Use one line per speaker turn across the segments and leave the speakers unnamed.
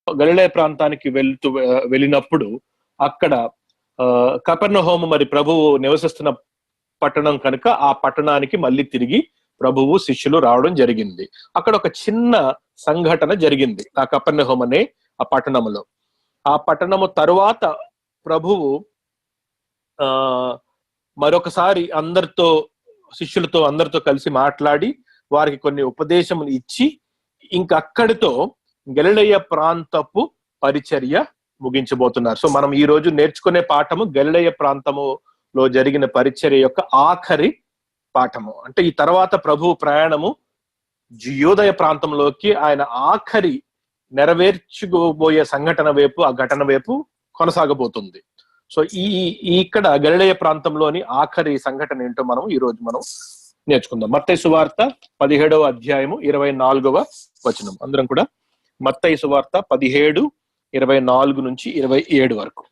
గలిలయ ప్రాంతానికి వెళ్ళినప్పుడు అక్కడ కపెర్నహూము మరి ప్రభువు నివసిస్తున్న పట్టణం కనుక ఆ పట్టణానికి మళ్ళీ తిరిగి ప్రభువు శిష్యులు రావడం జరిగింది. అక్కడ ఒక చిన్న సంఘటన జరిగింది ఆ కపెర్నహూము అనే ఆ పట్టణంలో. ఆ పట్టణము తరువాత ప్రభువు మరొకసారి శిష్యులతో అందరితో కలిసి మాట్లాడి వారికి కొన్ని ఉపదేశములు ఇచ్చి ఇంకక్కడితో గలిలయ ప్రాంతపు పరిచర్య ముగించబోతున్నారు. సో మనం ఈ రోజు నేర్చుకునే పాఠము గలిలయ ప్రాంతములో జరిగిన పరిచర్య యొక్క ఆఖరి పాఠము. అంటే ఈ తర్వాత ప్రభు ప్రయాణము యూదయ ప్రాంతంలోకి ఆయన ఆఖరి నెరవేర్చుకోబోయే ఆ ఘటన వైపు కొనసాగబోతుంది. సో ఇక్కడ గలిలయ ప్రాంతంలోని ఆఖరి సంఘటన ఏంటో ఈ రోజు మనం నేర్చుకుందాం. మత్తయి సువార్త 17వ అధ్యాయము 24వ వచనం. అందరం కూడా మత్తయి సువార్త 17:24 నుంచి 27 వరకు.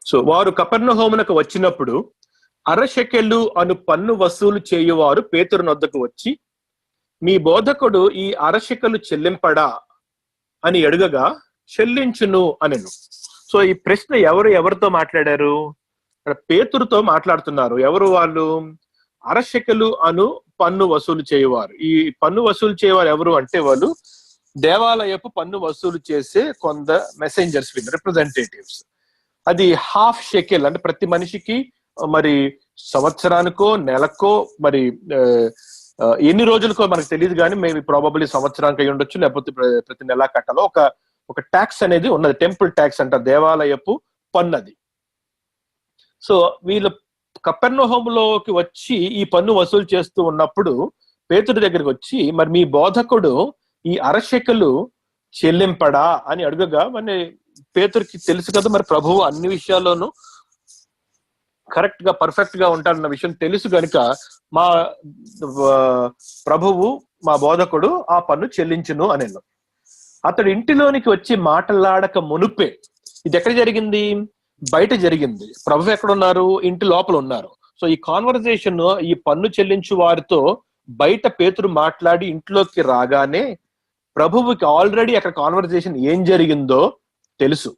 సో వారు కపెర్నహూమునకు వచ్చినప్పుడు అరషెకెలు అను పన్ను వసూలు చేయువారు పేతురు నొద్దకు వచ్చి, మీ బోధకుడు ఈ అరషెకెలు చెల్లింపడా అని అడుగగా, చెల్లించును అనెను. సో ఈ ప్రశ్న ఎవరితో మాట్లాడారు? పేతురుతో మాట్లాడుతున్నారు. ఎవరు వాళ్ళు? అరషెకెలు అను పన్ను వసూలు చేయవారు. ఈ పన్ను వసూలు చేయవారు ఎవరు అంటే వాళ్ళు దేవాలయపు పన్ను వసూలు చేసే కొంత మెసెంజర్స్, రిప్రజెంటేటివ్స్. అది ½ షెకెల్ అంటే ప్రతి మనిషికి మరి సంవత్సరానికో నెలకో మరి ఎన్ని రోజులకో మనకు తెలియదు, కానీ మేబీ ప్రాబబ్లీ సంవత్సరానికి అయి ఉండొచ్చు, లేకపోతే ప్రతి నెల కట్టాలో ఒక ట్యాక్స్ అనేది ఉన్నది. టెంపుల్ ట్యాక్స్ అంటారు, దేవాలయపు పన్ను అది. సో వీళ్ళు కపెర్నహూములోకి వచ్చి ఈ పన్ను వసూలు చేస్తూ ఉన్నప్పుడు పేతురు దగ్గరికి వచ్చి, మరి మీ బోధకుడు ఈ అరషెకెలు చెల్లింపడా అని అడుగగా, మరి పేతురుకి తెలుసు కదా మరి ప్రభువు అన్ని విషయాల్లోనూ కరెక్ట్ గా పర్ఫెక్ట్ గా ఉంటారన్న విషయం తెలుసు కనుక మా ప్రభువు మా బోధకుడు ఆ పన్ను చెల్లించును అనేను. అతడు ఇంటిలోనికి వచ్చి మాట్లాడక మునుపే, ఇది ఎక్కడ జరిగింది? బయట జరిగింది. ప్రభు ఎక్కడున్నారు? ఇంటి లోపల ఉన్నారు. సో ఈ కాన్వర్జేషన్ ఈ పన్ను చెల్లించు వారితో బయట పేతురు మాట్లాడి ఇంట్లోకి రాగానే ప్రభువుకి ఆల్రెడీ అక్కడ కాన్వర్జేషన్ ఏం జరిగిందో తెలుసు.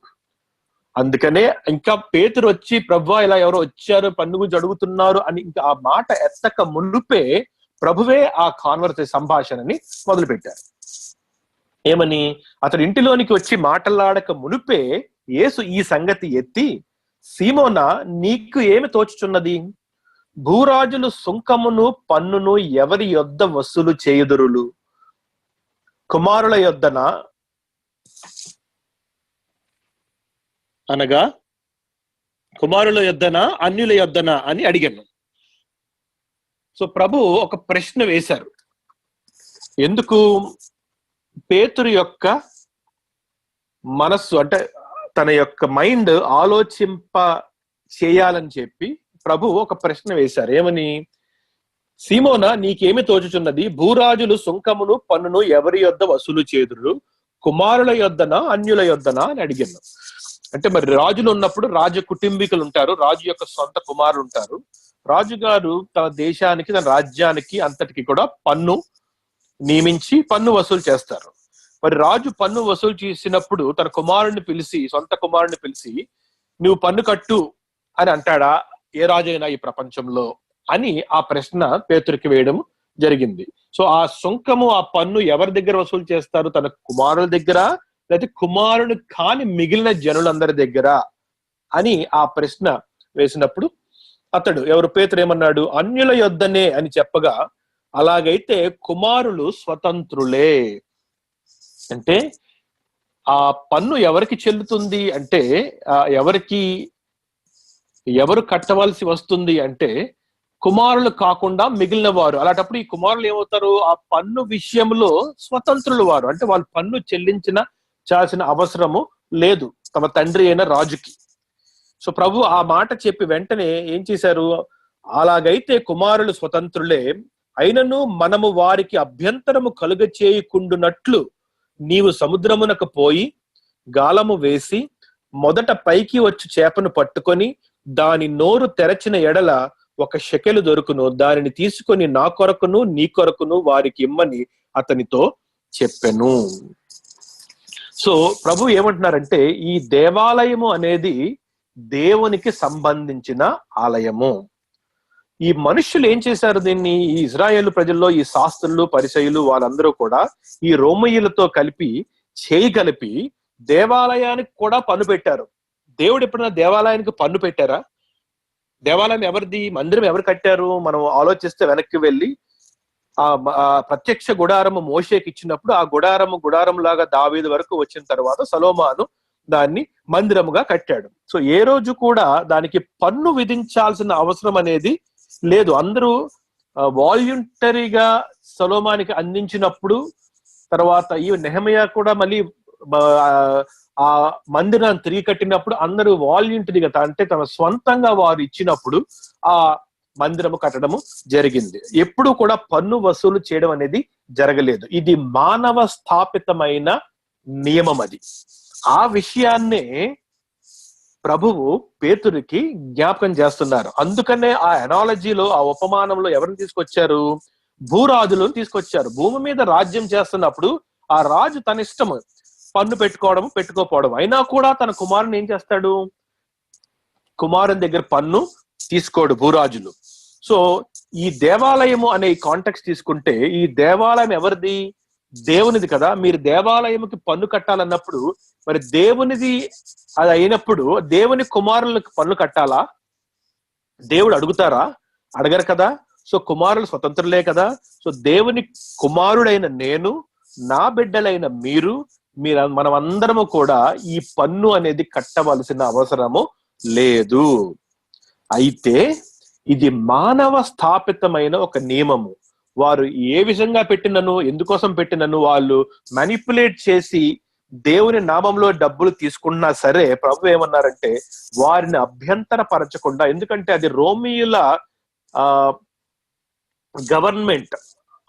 అందుకనే ఇంకా పేతురు వచ్చి ప్రభువా ఇలా ఎవరో వచ్చారు పన్ను గురించి అడుగుతున్నారు అని ఇంకా ఆ మాట ఎత్తక మునుపే ప్రభువే ఆ సంభాషణని మొదలు పెట్టారు. ఏమని? అతడు ఇంటిలోనికి వచ్చి మాట్లాడక మునుపే యేసు ఈ సంగతి ఎత్తి, సీమోనా, నీకు ఏమి తోచుచున్నది? భూరాజులు సుంకమును పన్నును ఎవరి యొద్ద వసూలు చేయుదురులు? కుమారుల యొద్దనా అనగా కుమారుల యొద్దనా అన్యుల యొద్దనా అని అడిగాను. సో ప్రభు ఒక ప్రశ్న వేశారు. ఎందుకు? పేతురు యొక్క మనస్సు అంటే తన యొక్క మైండ్ ఆలోచింప చేయాలని చెప్పి ప్రభు ఒక ప్రశ్న వేశారు. ఏమని? సీమోనా, నీకేమి తోచుచున్నది? భూరాజులు సుంకమును పన్నును ఎవరి యొద్ద వసూలు చేదురు? కుమారుల యొద్దనా అన్యుల యొద్దనా అని అడిగాను. అంటే మరి రాజులు ఉన్నప్పుడు రాజ కుటుంబీకులు ఉంటారు, రాజు యొక్క సొంత కుమారులు ఉంటారు. రాజుగారు తన దేశానికి తన రాజ్యానికి అంతటికి కూడా పన్ను నియమించి పన్ను వసూలు చేస్తారు. మరి రాజు పన్ను వసూలు చేసినప్పుడు తన కుమారుడిని పిలిచి, సొంత కుమారుడిని పిలిచి, నువ్వు పన్ను కట్టు అని అంటాడా ఏ రాజు అయినా ఈ ప్రపంచంలో అని ఆ ప్రశ్న పేతురికి వేయడం జరిగింది. సో ఆ సుంకము ఆ పన్ను ఎవరి దగ్గర వసూలు చేస్తారు? తన కుమారుల దగ్గర, లేకపోతే కుమారుడు కాని మిగిలిన జనులందరి దగ్గర అని ఆ ప్రశ్న వేసినప్పుడు ఎవరు పేతురు ఏమన్నాడు? అన్యుల యొద్దనే అని చెప్పగా, అలాగైతే కుమారులు స్వతంత్రులే. అంటే ఆ పన్ను ఎవరికి చెల్లుతుంది అంటే ఎవరు కట్టవలసి వస్తుంది అంటే కుమారులు కాకుండా మిగిలిన వారు. అలాంటప్పుడు ఈ కుమారులు ఏమవుతారు? ఆ పన్ను విషయంలో స్వతంత్రులు వారు. అంటే వాళ్ళు పన్ను చాల్సిన అవసరము లేదు తమ తండ్రి అయిన రాజుకి. సో ప్రభు ఆ మాట చెప్పి వెంటనే ఏం చేశారు? అలాగైతే కుమారులు స్వతంత్రులే, అయినను మనము వారికి అభ్యంతరము కలుగ చేయకుండునట్లు నీవు సముద్రమునకు పోయి గాలము వేసి మొదట పైకి వచ్చి చేపను పట్టుకొని దాని నోరు తెరచిన ఎడల 1 షెకెలు దొరుకును, దానిని తీసుకొని నా కొరకును నీ కొరకును వారికి ఇమ్మని అతనితో చెప్పెను. సో ప్రభు ఏమంటున్నారంటే, ఈ దేవాలయము అనేది దేవునికి సంబంధించిన ఆలయము. ఈ మనుషులు ఏం చేశారు దీన్ని? ఈ ఇజ్రాయేలు ప్రజల్లో ఈ శాస్త్రులు, పరిసయ్యులు వాళ్ళందరూ కూడా ఈ రోమీయులతో కలిపి చేయి కలిపి దేవాలయానికి కూడా పన్ను పెట్టారు. దేవుడు ఎప్పుడైనా దేవాలయానికి పన్ను పెట్టారా? దేవాలయం ఎవరిది? మందిరం ఎవరు కట్టారు? మనం ఆలోచిస్తే వెనక్కి వెళ్ళి ఆ ప్రత్యక్ష గుడారము మోషేకి ఇచ్చినప్పుడు ఆ గుడారం లాగా దావీదు వరకు వచ్చిన తర్వాత సొలొమోను దాన్ని మందిరముగా కట్టాడు. సో ఏ రోజు కూడా దానికి పన్ను విధించాల్సిన అవసరం అనేది లేదు. అందరూ వాలంటరీగా సొలొమోనుకి అందించినప్పుడు, తర్వాత ఈ నెహెమయా కూడా మళ్ళీ ఆ మందిరాన్ని తిరిగి కట్టినప్పుడు అందరూ వాలంటరీగా, అంటే తమ స్వంతంగా వారు ఇచ్చినప్పుడు ఆ మందిరము కట్టడము జరిగింది. ఎప్పుడు కూడా పన్ను వసూలు చేయడం అనేది జరగలేదు. ఇది మానవ స్థాపితమైన నియమం. అది ఆ విషయాన్నే ప్రభువు పేతురుకి జ్ఞాపకం చేస్తున్నారు. అందుకనే ఆ ఎనాలజీలో, ఆ ఉపమానంలో ఎవరిని తీసుకొచ్చారు? భూరాజులను తీసుకొచ్చారు. భూమి మీద రాజ్యం చేస్తున్నప్పుడు ఆ రాజు తన ఇష్టము పన్ను పెట్టుకోవడం పెట్టుకోపోవడం, అయినా కూడా తన కుమారుని ఏం చేస్తాడు? కుమారుని దగ్గర పన్ను తీసుకోడు భూరాజులు. సో ఈ దేవాలయము అనే కాంటెక్స్ట్ తీసుకుంటే, ఈ దేవాలయం ఎవరిది? దేవునిది కదా. మీరు దేవాలయముకి పన్ను కట్టాలన్నప్పుడు మరి దేవునిది అది అయినప్పుడు దేవుని కుమారులకు పన్ను కట్టాలా? దేవుడు అడుగుతారా? అడగరు కదా. సో కుమారులు స్వతంత్రులే కదా. సో దేవుని కుమారుడైన నేను, నా బిడ్డలైన మీరు మనమందరము కూడా ఈ పన్ను అనేది కట్టవలసిన అవసరము లేదు. అయితే ఇది మానవ స్థాపితమైన ఒక నియమము. వారు ఏ విధంగా పెట్టినను, ఎందుకోసం పెట్టినను వాళ్ళు మ్యానిపులేట్ చేసి దేవుని నామంలో డబ్బులు తీసుకున్నా సరే, ప్రభు ఏమన్నారంటే వారిని అభ్యంతరపరచకుండా, ఎందుకంటే అది రోమీయుల గవర్నమెంట్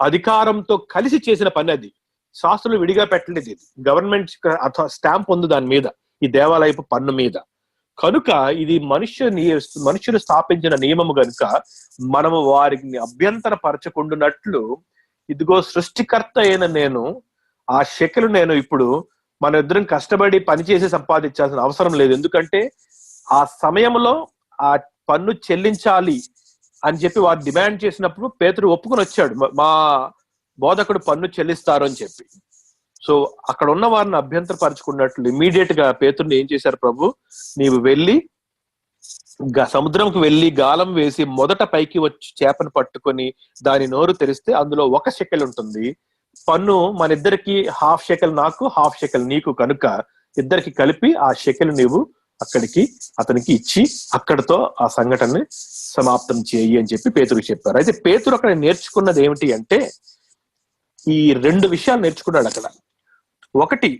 అధికారంతో కలిసి చేసిన పని. అది శాస్త్రులు విడిగా పెట్టలేదు. ఇది గవర్నమెంట్ స్టాంప్ ఉంది దాని మీద, ఈ దేవాలయపు పన్ను మీద. కనుక ఇది మనుషులు స్థాపించిన నియమము కనుక మనము వారిని అభ్యంతరపరచకుండానట్లు, ఇదిగో సృష్టికర్త అయిన నేను ఆ షెకెలు నేను ఇప్పుడు మన ఇద్దరం కష్టపడి పనిచేసి సంపాదించాల్సిన అవసరం లేదు. ఎందుకంటే ఆ సమయంలో ఆ పన్ను చెల్లించాలి అని చెప్పి వారు డిమాండ్ చేసినప్పుడు పేతురు ఒప్పుకొని వచ్చాడు, మా బోధకుడు పన్ను చెల్లిస్తారు అని చెప్పి. సో అక్కడ ఉన్న వారిని అభ్యంతరపరచుకున్నట్లు ఇమీడియట్ గా పేతురుని ఏం చేశారు ప్రభు? నీవు వెళ్ళి సముద్రంకు వెళ్ళి గాలం వేసి మొదట పైకి వచ్చి చేపను పట్టుకొని దాని నోరు తెరిస్తే అందులో 1 షెకెల్ ఉంటుంది. పన్ను మన ఇద్దరికి 1/2 షెకెల్ నాకు, 1/2 షెకెల్ నీకు, కనుక ఇద్దరికి కలిపి ఆ షెకెల్ నీవు అతనికి ఇచ్చి అక్కడితో ఆ సంఘటనని సమాప్తం చేయి అని చెప్పి పేతురుకి చెప్పారు. అయితే పేతురు అక్కడ నేర్చుకున్నది ఏమిటి అంటే, ఈ 2 విషయాలు నేర్చుకున్నాడు అక్కడ. ఒకటి,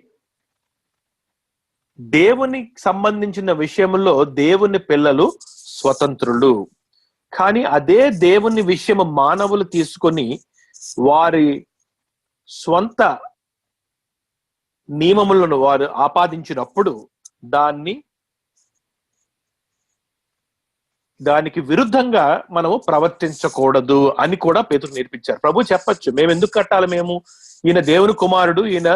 దేవునికి సంబంధించిన విషయంలో దేవుని పిల్లలు స్వతంత్రులు. కానీ అదే దేవుని విషయం మానవులు తీసుకొని వారి స్వంత నియమములను వారు ఆపాదించినప్పుడు దానికి విరుద్ధంగా మనము ప్రవర్తించకూడదు అని కూడా పేతురు నేర్పించారు. ప్రభు చెప్పచ్చు, మేము ఎందుకు కట్టాలి? మేము ఈయన దేవుని కుమారుడు, ఈయన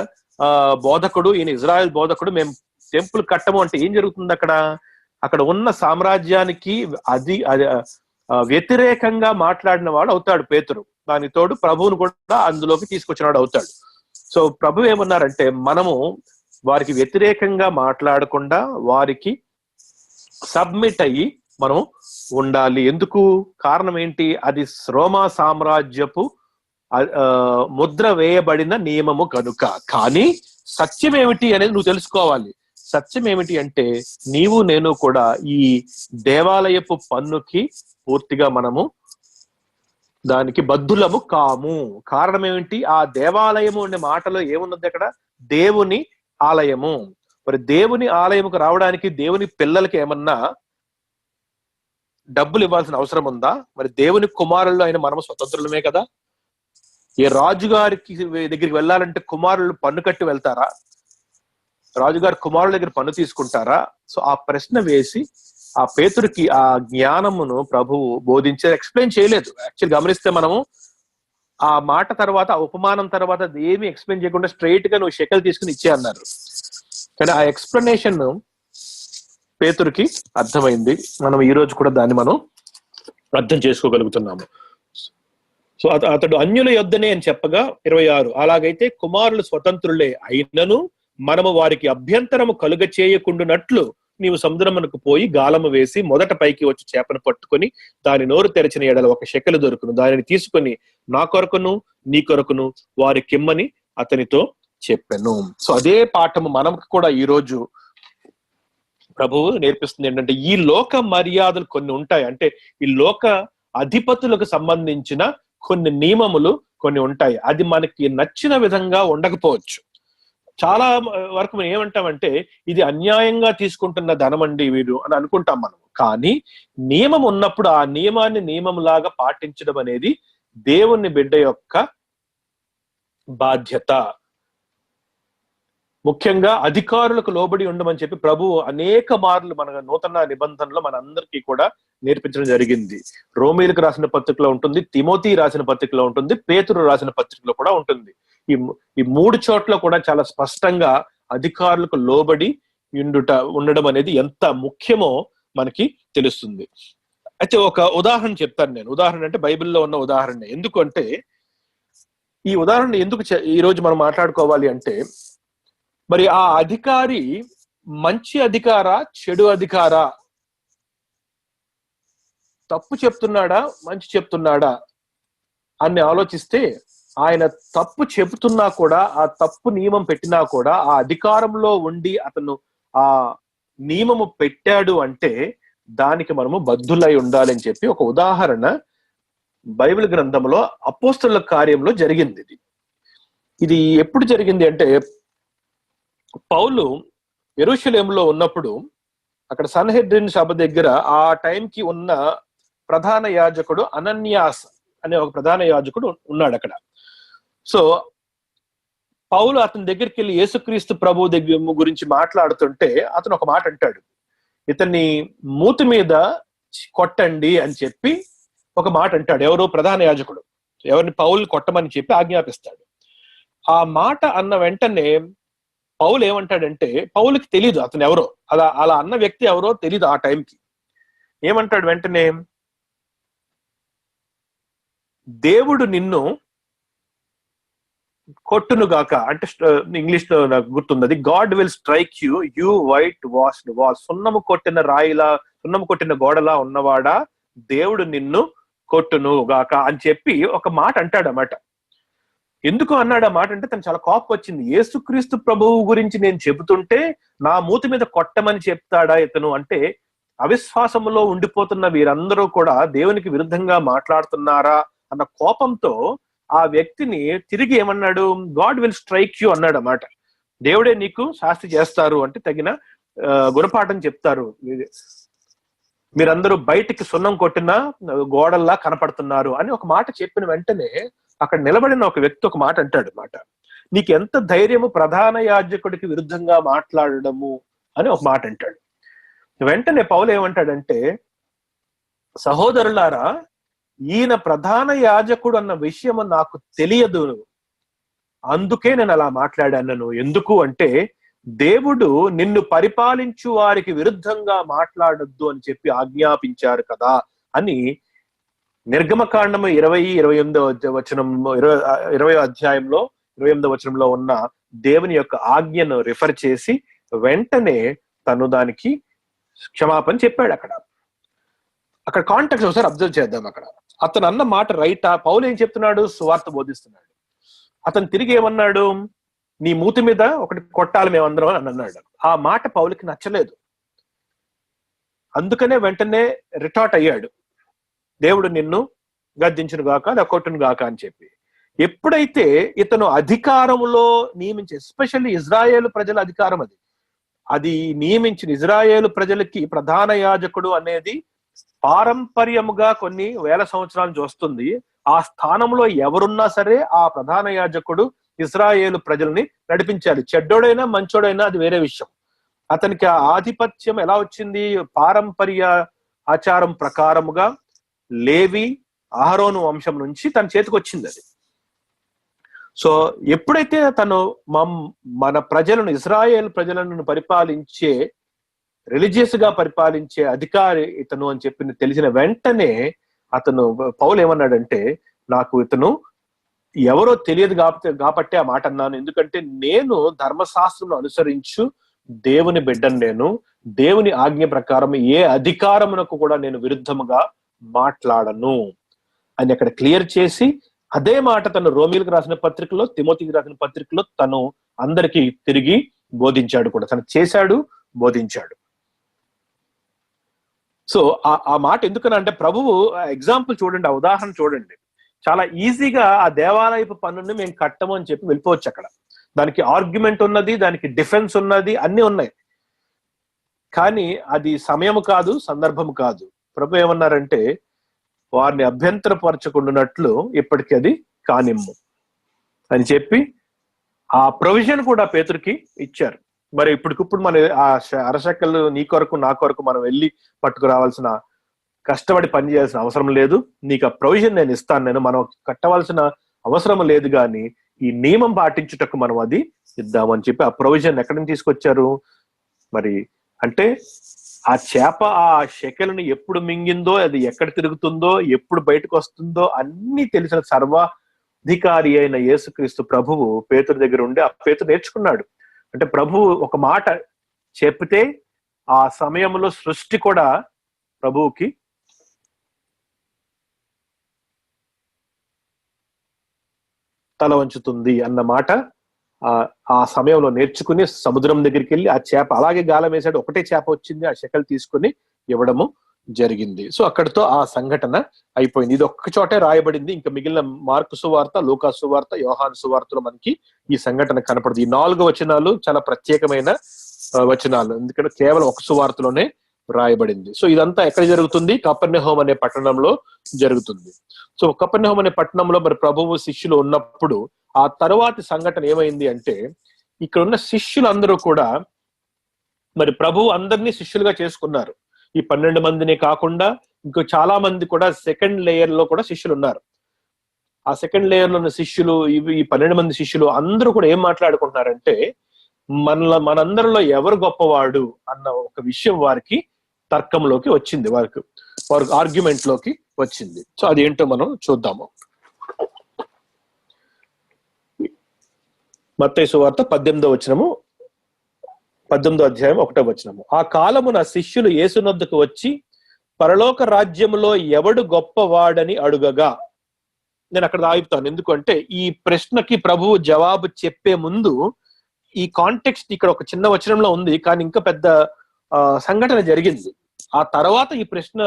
బోధకుడు, ఈయన ఇజ్రాయెల్ బోధకుడు, మేము టెంపుల్ కట్టము అంటే ఏం జరుగుతుంది? అక్కడ ఉన్న సామ్రాజ్యానికి అది వ్యతిరేకంగా మాట్లాడిన వాడు అవుతాడు పేతురు. దానికి తోడు ప్రభువును కూడా అందులోకి తీసుకొచ్చిన వాడు అవుతాడు. సో ప్రభు ఏమన్నారంటే, మనము వారికి వ్యతిరేకంగా మాట్లాడకుండా వారికి సబ్మిట్ అయ్యి మనం ఉండాలి. ఎందుకు? కారణం ఏంటి? అది రోమా సామ్రాజ్యపు ముద్ర వేయబడిన నియమము కనుక. కానీ సత్యం ఏమిటి అనేది నువ్వు తెలుసుకోవాలి. సత్యం ఏమిటి అంటే, నీవు నేను కూడా ఈ దేవాలయపు పన్నుకి పూర్తిగా మనము దానికి బద్ధులము కాము. కారణం ఏమిటి? ఆ దేవాలయము అనే మాటలో ఏమున్నది? అక్కడ దేవుని ఆలయము. మరి దేవుని ఆలయముకు రావడానికి దేవుని పిల్లలకి ఏమన్నా డబ్బులు ఇవ్వాల్సిన అవసరం ఉందా? మరి దేవుని కుమారుల్లో అయిన మనము స్వతంత్రులమే కదా. ఏ రాజుగారికి దగ్గరికి వెళ్ళాలంటే కుమారులు పన్ను కట్టి వెళ్తారా? రాజుగారి కుమారుల దగ్గర పన్ను తీసుకుంటారా? సో ఆ ప్రశ్న వేసి ఆ పేతురికి ఆ జ్ఞానమును ప్రభువు బోధించే ఎక్స్ప్లెయిన్ చేయలేదు. యాక్చువల్ గమనిస్తే మనము ఆ మాట తర్వాత, ఆ ఉపమానం తర్వాత అది ఏమి ఎక్స్ప్లెయిన్ చేయకుండా స్ట్రైట్ గా నువ్వు షెకల్ తీసుకుని ఇచ్చే అన్నారు. కానీ ఆ ఎక్స్ప్లెనేషన్ పేతురికి అర్థమైంది. మనం ఈ రోజు కూడా దాన్ని మనం అర్థం చేసుకోగలుగుతున్నాము. సో అతడు అన్యుల యొద్దనే అని చెప్పగా 26, అలాగైతే కుమారులు స్వతంత్రులే అయినను మనము వారికి అభ్యంతరము కలుగ చేయకుండునట్లు నీవు సముద్రమునకు పోయి గాలము వేసి మొదట పైకి వచ్చి చేపను పట్టుకొని దాని నోరు తెరచిన ఎడల 1 షెకెలు దొరుకును, దానిని తీసుకొని నా కొరకును నీ కొరకును వారి కిమ్మని అతనితో చెప్పెను. సో అదే పాఠము మనకు కూడా ఈ రోజు ప్రభువు నేర్పిస్తుంది. ఏంటంటే ఈ లోక మర్యాదలు కొన్ని ఉంటాయి. అంటే ఈ లోక అధిపతులకు సంబంధించిన కొన్ని నియమములు కొన్ని ఉంటాయి. అది మనకి నచ్చిన విధంగా ఉండకపోవచ్చు. చాలా వరకు మనం ఏమంటామంటే ఇది అన్యాయంగా తీసుకుంటున్న ధనం అండి వీరు అని అనుకుంటాం మనం. కానీ నియమం ఉన్నప్పుడు ఆ నియమాన్ని నియమంలాగా పాటించడం అనేది దేవుని బిడ్డ యొక్క బాధ్యత. ముఖ్యంగా అధికారులకు లోబడి ఉండమని చెప్పి ప్రభువు అనేక మార్లు మన నూతన నిబంధనలో మనందరికీ కూడా నేర్పించడం జరిగింది. రోమీలకు రాసిన పత్రికలో ఉంటుంది, తిమోతి రాసిన పత్రికలో ఉంటుంది, పేతురు రాసిన పత్రికలో కూడా ఉంటుంది. ఈ 3 చోట్ల కూడా చాలా స్పష్టంగా అధికారులకు లోబడి ఉండడం అనేది ఎంత ముఖ్యమో మనకి తెలుస్తుంది. అయితే ఒక ఉదాహరణ చెప్తాను నేను. ఉదాహరణ అంటే బైబిల్లో ఉన్న ఉదాహరణ. ఎందుకంటే ఈ ఉదాహరణ ఎందుకు ఈ రోజు మనం మాట్లాడుకోవాలి అంటే, మరి ఆ అధికారి మంచి అధికారా చెడు అధికారా, తప్పు చెప్తున్నాడా మంచి చెప్తున్నాడా అని ఆలోచిస్తే, ఆయన తప్పు చెబుతున్నా కూడా, ఆ తప్పు నియమం పెట్టినా కూడా ఆ అధికారంలో ఉండి అతను ఆ నియమము పెట్టాడు అంటే దానికి మనము బద్ధులై ఉండాలని చెప్పి ఒక ఉదాహరణ బైబిల్ గ్రంథంలో అపోస్తలుల కార్యంలో జరిగింది. ఇది ఎప్పుడు జరిగింది అంటే, పౌలు యెరూషలేములో ఉన్నప్పుడు అక్కడ సన్హెద్రిన్ సభ దగ్గర ఆ టైంకి ఉన్న ప్రధాన యాజకుడు అనన్యాస్ అనే ఒక ప్రధాన యాజకుడు ఉన్నాడు అక్కడ. సో పౌలు అతని దగ్గరికి వెళ్ళి యేసుక్రీస్తు ప్రభు దగ్గర గురించి మాట్లాడుతుంటే అతను ఒక మాట అంటాడు, ఇతన్ని మూతి మీద కొట్టండి అని చెప్పి ఒక మాట అంటాడు. ఎవరు? ప్రధాన యాజకుడు. ఎవరిని? పౌలు కొట్టమని చెప్పి ఆజ్ఞాపిస్తాడు. ఆ మాట అన్న వెంటనే పౌలు ఏమంటాడంటే, పౌలుకి తెలీదు అతను ఎవరో, అలా అన్న వ్యక్తి ఎవరో తెలీదు ఆ టైంకి. ఏమంటాడు వెంటనే, దేవుడు నిన్ను కొట్టునుగాక అంటే, ఇంగ్లీష్ లో నాకు గుర్తున్నది, God will strike you, you white washed wall. సున్నము కొట్టిన రాయిలా, సున్నము కొట్టిన గోడలా ఉన్నవాడా, దేవుడు నిన్ను కొట్టును గాక అని చెప్పి ఒక మాట అంటాడు అన్నమాట. ఎందుకు అన్నాడు ఆ మాట అంటే, తను చాలా కోపం వచ్చింది. యేసుక్రీస్తు ప్రభువు గురించి నేను చెబుతుంటే నా మూతి మీద కొట్టమని చెప్తాడా ఇతను అంటే, అవిశ్వాసములో ఉండిపోతున్న వీరందరూ కూడా దేవునికి విరుద్ధంగా మాట్లాడుతున్నారా అన్న కోపంతో ఆ వ్యక్తిని తిరిగి ఏమన్నాడు, గాడ్ విల్ స్ట్రైక్ యూ అన్నాడు అన్నమాట. దేవుడే నీకు శాస్తి చేస్తారు అంటే తగిన గుణపాఠం చెప్తారు, మీరందరూ బయటికి సున్నం కొట్టిన గోడల్లా కనపడుతున్నారు అని ఒక మాట చెప్పిన వెంటనే అక్కడ నిలబడిన ఒక వ్యక్తి ఒక మాట అంటాడు మాట, నీకు ఎంత ధైర్యము ప్రధాన యాజకుడికి విరుద్ధంగా మాట్లాడడము అని ఒక మాట అంటాడు. వెంటనే పౌలు ఏమంటాడంటే, సహోదరులారా, ఈయన ప్రధాన యాజకుడు అన్న విషయం నాకు తెలియదు, అందుకే నేను అలా మాట్లాడాను. ఎందుకు అంటే, దేవుడు నిన్ను పరిపాలించు వారికి విరుద్ధంగా మాట్లాడొద్దు అని చెప్పి ఆజ్ఞాపించారు కదా అని నిర్గమకాండము 20-28 వచనం 20 అధ్యాయంలో 28వ వచనంలో ఉన్న దేవుని యొక్క ఆజ్ఞను రిఫర్ చేసి వెంటనే తను దానికి క్షమాపణ చెప్పాడు. అక్కడ కాంటాక్ట్ ఒకసారి అబ్జర్వ్ చేద్దాం. అతను అన్న మాట రైటా? పౌలు ఏం చెప్తున్నాడు? సువార్త బోధిస్తున్నాడు. అతను తిరిగి ఏమన్నాడు, నీ మూతి మీద ఒకటి కొట్టాలి మేమందరం అని అన్నాడు. ఆ మాట పౌలుకి నచ్చలేదు. అందుకనే వెంటనే రిటార్ట్ అయ్యాడు, దేవుడు నిన్ను గద్దించును గాక లేదా కొట్టును గాక అని చెప్పి. ఎప్పుడైతే ఇతను అధికారములో నియమించి, ఎస్పెషల్లీ ఇజ్రాయేలు ప్రజల అధికారం అది నియమించిన ఇజ్రాయేలు ప్రజలకి ప్రధాన యాజకుడు అనేది పారంపర్యముగా కొన్ని వేల సంవత్సరాల నుంచి వస్తుంది. ఆ స్థానంలో ఎవరున్నా సరే ఆ ప్రధాన యాజకుడు ఇజ్రాయేలు ప్రజల్ని నడిపించాలి. చెడ్డోడైనా మంచోడైనా అది వేరే విషయం. అతనికి ఆ ఆధిపత్యం ఎలా వచ్చింది? పారంపర్య ఆచారం ప్రకారముగా లేవి అహరోను వంశం నుంచి తన చేతికి వచ్చింది అది. సో ఎప్పుడైతే తను మన ప్రజలను, ఇజ్రాయేల్ ప్రజలను పరిపాలించే, రిలీజియస్ గా పరిపాలించే అధికారి ఇతను అని చెప్పి తెలిసిన వెంటనే అతను పౌలు ఏమన్నాడంటే, నాకు ఇతను ఎవరో తెలియదు కాబట్టి ఆ మాట అన్నాను, ఎందుకంటే నేను ధర్మశాస్త్రం అనుసరించు దేవుని బిడ్డను, నేను దేవుని ఆజ్ఞ ప్రకారం ఏ అధికారమునకు కూడా నేను విరుద్ధముగా మాట్లాడను అని అక్కడ క్లియర్ చేసి, అదే మాట తను రోమిలకు రాసిన పత్రికలో, తిమోతికి రాసిన పత్రికలో తను అందరికీ తిరిగి బోధించాడు కూడా. తను చేశాడు, బోధించాడు. సో ఆ మాట ఎందుకనంటే, ప్రభువు ఎగ్జాంపుల్ చూడండి, ఆ ఉదాహరణ చూడండి. చాలా ఈజీగా ఆ దేవాలయపు పన్నుని మేము కట్టము అని చెప్పి వెళ్ళిపోవచ్చు. అక్కడ దానికి ఆర్గ్యుమెంట్ ఉన్నది, దానికి డిఫెన్స్ ఉన్నది, అన్ని ఉన్నాయి. కానీ అది సమయం కాదు, సందర్భం కాదు. ప్రభు ఏమన్నారంటే, వారిని అభ్యంతరపరచకుండానట్లు ఇప్పటికీ అది కానిమ్ము అని చెప్పి ఆ ప్రొవిజన్ కూడా పేతురుకి ఇచ్చారు. మరి ఇప్పటికిప్పుడు మన ఆ అరశకలు నీ కొరకు నా కొరకు మనం వెళ్ళి పట్టుకురావాల్సిన, కష్టపడి పని చేయాల్సిన అవసరం లేదు. నీకు ఆ ప్రొవిజన్ నేను ఇస్తాను, నేను మనం కట్టవలసిన అవసరం లేదు, కానీ ఈ నియమం పాటించుటకు మనం అది ఇద్దామని చెప్పి ఆ ప్రొవిజన్ ఎక్కడి నుంచి తీసుకొచ్చారు? మరి అంటే ఆ చేప ఆ షెకెల్ని ఎప్పుడు మింగిందో, అది ఎక్కడ తిరుగుతుందో, ఎప్పుడు బయటకు వస్తుందో అన్ని తెలిసిన సర్వాధికారి అయిన యేసుక్రీస్తు ప్రభువు పేతురు దగ్గర ఉండి ఆ పేతురు నేర్చుకున్నాడు. అంటే ప్రభువు ఒక మాట చెప్తే ఆ సమయంలో సృష్టి కూడా ప్రభువుకి తల వంచుతుంది అన్న మాట ఆ సమయంలో నేర్చుకుని సముద్రం దగ్గరికి వెళ్ళి ఆ చేప అలాగే గాలం వేసాడు, ఒకటే చేప వచ్చింది, ఆ షెకెల్ తీసుకుని ఇవ్వడము జరిగింది. సో అక్కడితో ఆ సంఘటన అయిపోయింది. ఇది ఒక్క చోటే రాయబడింది. ఇంకా మిగిలిన మార్కు సువార్త, లూకా సువార్త, యోహాను సువార్తలో మనకి ఈ సంఘటన కనపడదు. ఈ 4 వచనాలు చాలా ప్రత్యేకమైన వచనాలు, ఎందుకంటే కేవలం ఒక సువార్తలోనే రాయబడింది. సో ఇదంతా ఎక్కడ జరుగుతుంది? కపెర్నహూం అనే పట్టణంలో జరుగుతుంది. సో కపెర్నహూం అనే పట్టణంలో మరి ప్రభువు శిష్యులు ఉన్నప్పుడు ఆ తరువాతి సంఘటన ఏమైంది అంటే, ఇక్కడ ఉన్న శిష్యులందరూ కూడా మరి ప్రభువు అందరినీ శిష్యులుగా చేసుకున్నారు. ఈ 12 మందిని కాకుండా ఇంకో చాలా మంది కూడా సెకండ్ లేయర్ లో కూడా శిష్యులు ఉన్నారు. ఆ సెకండ్ లేయర్ లో ఉన్న శిష్యులు, ఈ 12 మంది శిష్యులు అందరూ కూడా ఏం మాట్లాడుకుంటున్నారంటే, మనందరిలో ఎవరు గొప్పవాడు అన్న ఒక విషయం వారికి తర్కంలోకి వచ్చింది, వారికి ఆర్గ్యుమెంట్ లోకి వచ్చింది. సో అదేంటో మనం చూద్దాము. మత్తయి సువార్త 18వ వచనము, 18వ అధ్యాయం 1వ వచనము. ఆ కాలమున శిష్యులు యేసునొద్దకు వచ్చి, పరలోక రాజ్యములో ఎవడు గొప్పవాడని అడుగగా. నేను అక్కడ ఆగుతాను, ఎందుకంటే ఈ ప్రశ్నకి ప్రభువు జవాబు చెప్పే ముందు ఈ కాంటెక్స్ట్ ఇక్కడ ఒక చిన్న వచనంలో ఉంది, కానీ ఇంకా పెద్ద సంఘటన జరిగింది. ఆ తర్వాత ఈ ప్రశ్న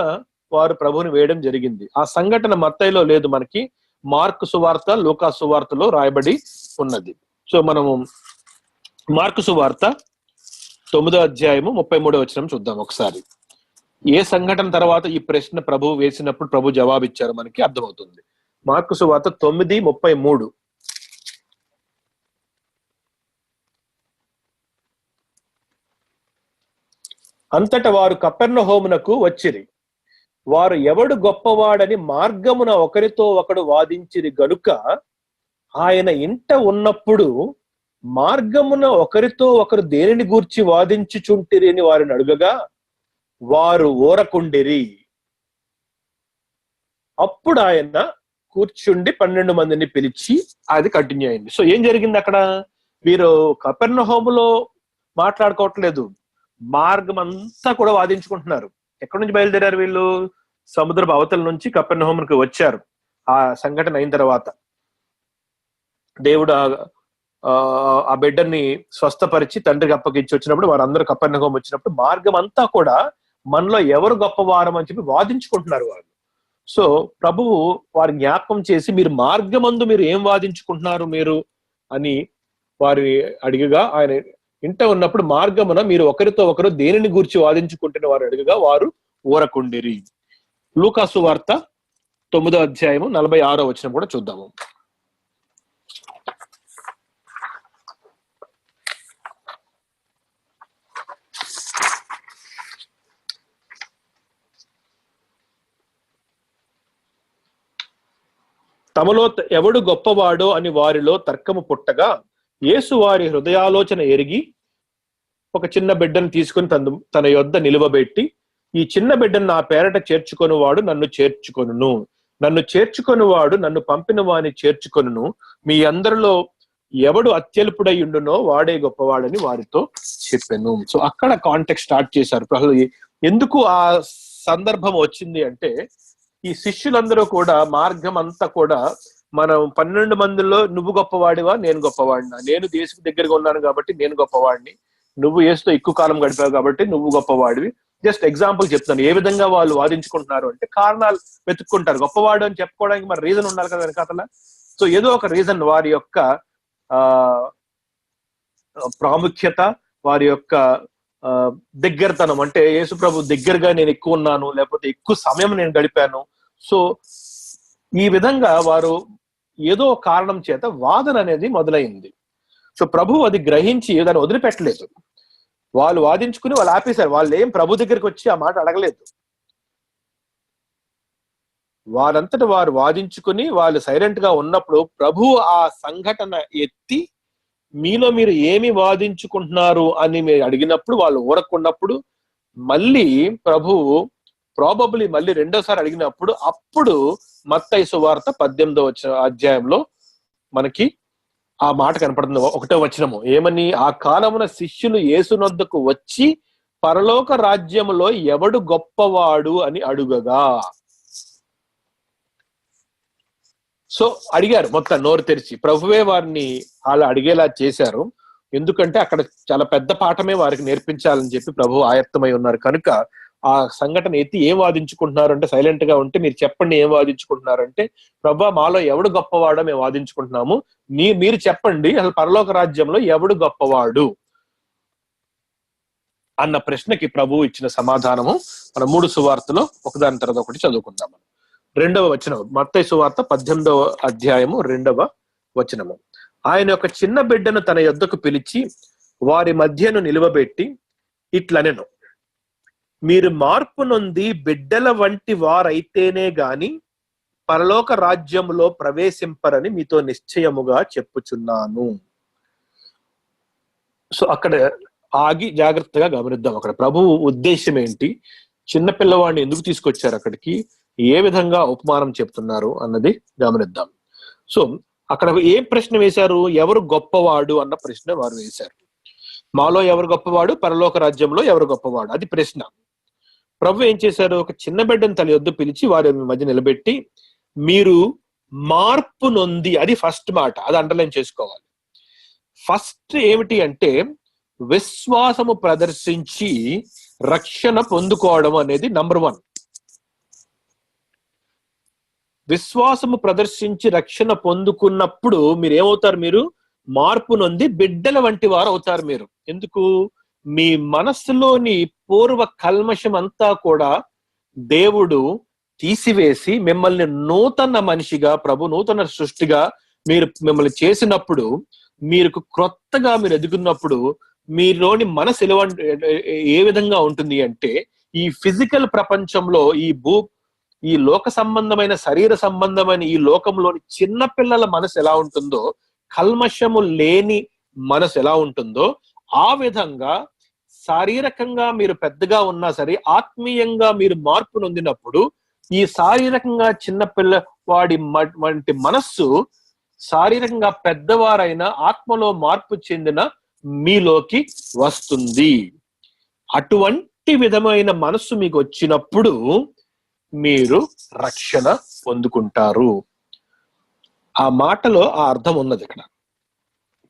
వారు ప్రభువుని వేయడం జరిగింది. ఆ సంఘటన మత్తయిలో లేదు, మనకి మార్కు సువార్త, లూకా సువార్తలో రాయబడి ఉన్నది. సో మనము మార్కు సువార్త 9వ అధ్యాయము 33వ వచనం చూద్దాం ఒకసారి. ఏ సంఘటన తర్వాత ఈ ప్రశ్న ప్రభువు వేసినప్పుడు ప్రభు జవాబిచ్చారు మనకి అర్థమవుతుంది. మార్కు సువార్త 9:33. అంతట వారు కపెర్నహూమునకు వచ్చిరి. వారు ఎవడు గొప్పవాడని మార్గమున ఒకరితో ఒకడు వాదించిరి గనుక ఆయన ఇంట ఉన్నప్పుడు మార్గమున ఒకరితో ఒకరు దేనిని గూర్చి వాదించుచుంటిరి అని వారిని అడుగగా వారు ఊరకుండిరి. అప్పుడు ఆయన కూర్చుండి 12 మందిని పిలిచి అది కంటిన్యూ అయింది. సో ఏం జరిగింది అక్కడ? వీరు కపెర్నహూములో మాట్లాడుకోవట్లేదు, మార్గం అంతా కూడా వాదించుకుంటున్నారు. ఎక్కడి నుంచి బయలుదేరారు వీళ్ళు? సముద్రపు అవతల నుంచి కపెర్నహూముకి వచ్చారు. ఆ సంఘటన అయిన తర్వాత దేవుడు ఆ బిడ్డని స్వస్థపరిచి తండ్రికి అప్పగించి వచ్చినప్పుడు వారందరూ కపెర్నహూం వచ్చినప్పుడు మార్గం అంతా కూడా మనలో ఎవరు గొప్పవారం అని చెప్పి వాదించుకుంటున్నారు వాళ్ళు. సో ప్రభువు వారి జ్ఞాపకం చేసి, మీరు మార్గమందు మీరు ఏం వాదించుకుంటున్నారు మీరు అని వారి అడిగగా, ఆయన ఇంట ఉన్నప్పుడు మార్గమున మీరు ఒకరితో ఒకరు దేనిని గూర్చి వాదించుకుంటున్న వారు అడిగగా వారు ఊరకుండిరి. లూకా సువార్త 9వ అధ్యాయము 46వ వచనం కూడా చూద్దాము. తమలో ఎవడు గొప్పవాడో అని వారిలో తర్కము పుట్టగా, యేసు వారి హృదయాలోచన ఎరిగి ఒక చిన్న బిడ్డను తీసుకుని తన యొద్ద నిలువబెట్టి, ఈ చిన్న బిడ్డను నా పేరట చేర్చుకొనివాడు నన్ను చేర్చుకొనును, నన్ను చేర్చుకొనివాడు నన్ను పంపిన వాని చేర్చుకొనును, మీ అందరిలో ఎవడు అత్యల్పుడై ఉండునో వాడే గొప్పవాడని వారితో చెప్పాను. సో అక్కడ కాంటెక్స్ట్ స్టార్ట్ చేశారు. ఎందుకు ఆ సందర్భం వచ్చింది అంటే, ఈ శిష్యులందరూ కూడా మార్గం అంతా కూడా మనం 12 మందిలో నువ్వు గొప్పవాడివా, నేను గొప్పవాడినా, నేను యేసుకు దగ్గరగా ఉన్నాను కాబట్టి నేను గొప్పవాడిని, నువ్వు యేసుతో ఎక్కువ కాలం గడిపావు కాబట్టి నువ్వు గొప్పవాడివి. జస్ట్ ఎగ్జాంపుల్ చెప్తాను ఏ విధంగా వాళ్ళు వాదించుకుంటున్నారు అంటే, కారణాలు వెతుక్కుంటారు. గొప్పవాడు అని చెప్పుకోవడానికి మరి రీజన్ ఉండాలి కదా వెనకాతల. సో ఏదో ఒక రీజన్, వారి యొక్క ప్రాముఖ్యత, వారి యొక్క దగ్గరతనం, అంటే యేసు ప్రభు దగ్గరగా నేను ఎక్కువ ఉన్నాను, లేకపోతే ఎక్కువ సమయం నేను గడిపాను. సో ఈ విధంగా వారు ఏదో కారణం చేత వాదన అనేది మొదలైంది. సో ప్రభు అది గ్రహించి దాన్ని వదిలిపెట్టలేదు. వాళ్ళు వాదించుకుని వాళ్ళు ఆపేశారు. వాళ్ళు ఏం ప్రభు దగ్గరికి వచ్చి ఆ మాట అడగలేదు. వారంతటా వారు వాదించుకుని వాళ్ళు సైలెంట్ గా ఉన్నప్పుడు ప్రభు ఆ సంఘటన ఎత్తి, మీలో మీరు ఏమి వాదించుకుంటున్నారు అని మీరు అడిగినప్పుడు, వాళ్ళు ఊరకున్నప్పుడు మళ్ళీ ప్రభువు ప్రాబబ్లీ మళ్ళీ రెండోసారి అడిగినప్పుడు, అప్పుడు మత్తయి సువార్త 18వ అధ్యాయంలో మనకి ఆ మాట కనపడుతుంది. 1వ వచనము ఏమని, ఆ కాలమున శిష్యులు యేసునొద్దకు వచ్చి పరలోక రాజ్యములో ఎవడు గొప్పవాడు అని అడుగగా. సో అడిగారు, మొత్తం నోరు తెరిచి. ప్రభువే వారిని అలా అడిగేలా చేశారు. ఎందుకంటే అక్కడ చాలా పెద్ద పాఠమే వారికి నేర్పించాలని చెప్పి ప్రభు ఆయత్తమై ఉన్నారు కనుక ఆ సంఘటన ఎత్తి ఏం వాదించుకుంటున్నారు అంటే, సైలెంట్ గా ఉంటే మీరు చెప్పండి ఏం వాదించుకుంటున్నారంటే, ప్రభా మాలో ఎవడు గొప్పవాడో మేము వాదించుకుంటున్నాము, మీరు చెప్పండి అసలు పరలోక రాజ్యంలో ఎవడు గొప్పవాడు అన్న ప్రశ్నకి ప్రభు ఇచ్చిన సమాధానము మన 3 సువార్తలో ఒకదాని తర్వాత ఒకటి చదువుకుందాం. 2వ వచనం, మత్తయి సువార్త 18వ అధ్యాయము 2వ వచనము. ఆయన ఒక చిన్న బిడ్డను తన యొద్దకు పిలిచి వారి మధ్యను నిలువబెట్టి ఇట్లనెను, మీరు మార్పు నొంది బిడ్డల వంటి వారైతేనే గాని పరలోక రాజ్యములో ప్రవేశింపరని మీతో నిశ్చయముగా చెప్పుచున్నాను. సో అక్కడ ఆగి జాగ్రత్తగా గమనిద్దాం. అక్కడ ప్రభువు ఉద్దేశం ఏంటి, చిన్న పిల్లవాడిని ఎందుకు తీసుకొచ్చారు అక్కడికి, ఏ విధంగా ఉపమానం చెప్తున్నారు అన్నది గమనిద్దాం. సో అక్కడ ఏ ప్రశ్న వేశారు, ఎవరు గొప్పవాడు అన్న ప్రశ్న వారు వేశారు. మాలో ఎవరు గొప్పవాడు, పరలోక రాజ్యంలో ఎవరు గొప్పవాడు, అది ప్రశ్న. ప్రభు ఏం చేశారు, ఒక చిన్న బిడ్డను తన యొద్ద పిలిచి వారి మధ్య నిలబెట్టి మీరు మార్పు నొంది, అది ఫస్ట్ మాట, అది అండర్లైన్ చేసుకోవాలి. ఫస్ట్ ఏమిటి అంటే విశ్వాసము ప్రదర్శించి రక్షణ పొందుకోవడం అనేది నంబర్ 1. విశ్వాసము ప్రదర్శించి రక్షణ పొందుకున్నప్పుడు మీరు ఏమవుతారు, మీరు మార్పు నొంది బిడ్డల వంటి వారు అవుతారు. మీరు ఎందుకు, మీ మనస్సులోని పూర్వ కల్మషం అంతా కూడా దేవుడు తీసివేసి మిమ్మల్ని నూతన మనిషిగా, ప్రభు నూతన సృష్టిగా మిమ్మల్ని చేసినప్పుడు, మీరు క్రొత్తగా మీరు ఎదుగున్నప్పుడు మీలోని మనసు ఏ విధంగా ఉంటుంది అంటే, ఈ ఫిజికల్ ప్రపంచంలో ఈ లోక సంబంధమైన, శరీర సంబంధమైన ఈ లోకంలోని చిన్న పిల్లల మనసు ఎలా ఉంటుందో, కల్మషము లేని మనసు ఎలా ఉంటుందో, ఆ విధంగా శారీరకంగా మీరు పెద్దగా ఉన్నా సరే ఆత్మీయంగా మీరు మార్పు నొందినప్పుడు ఈ శారీరకంగా చిన్న పిల్లవాడి వంటి మనస్సు శారీరకంగా పెద్దవారైన ఆత్మలో మార్పు చెందిన మీలోకి వస్తుంది. అటువంటి విధమైన మనస్సు మీకు వచ్చినప్పుడు మీరు రక్షణ పొందుకుంటారు. ఆ మాటలో ఆ అర్థం ఉన్నది. ఇక్కడ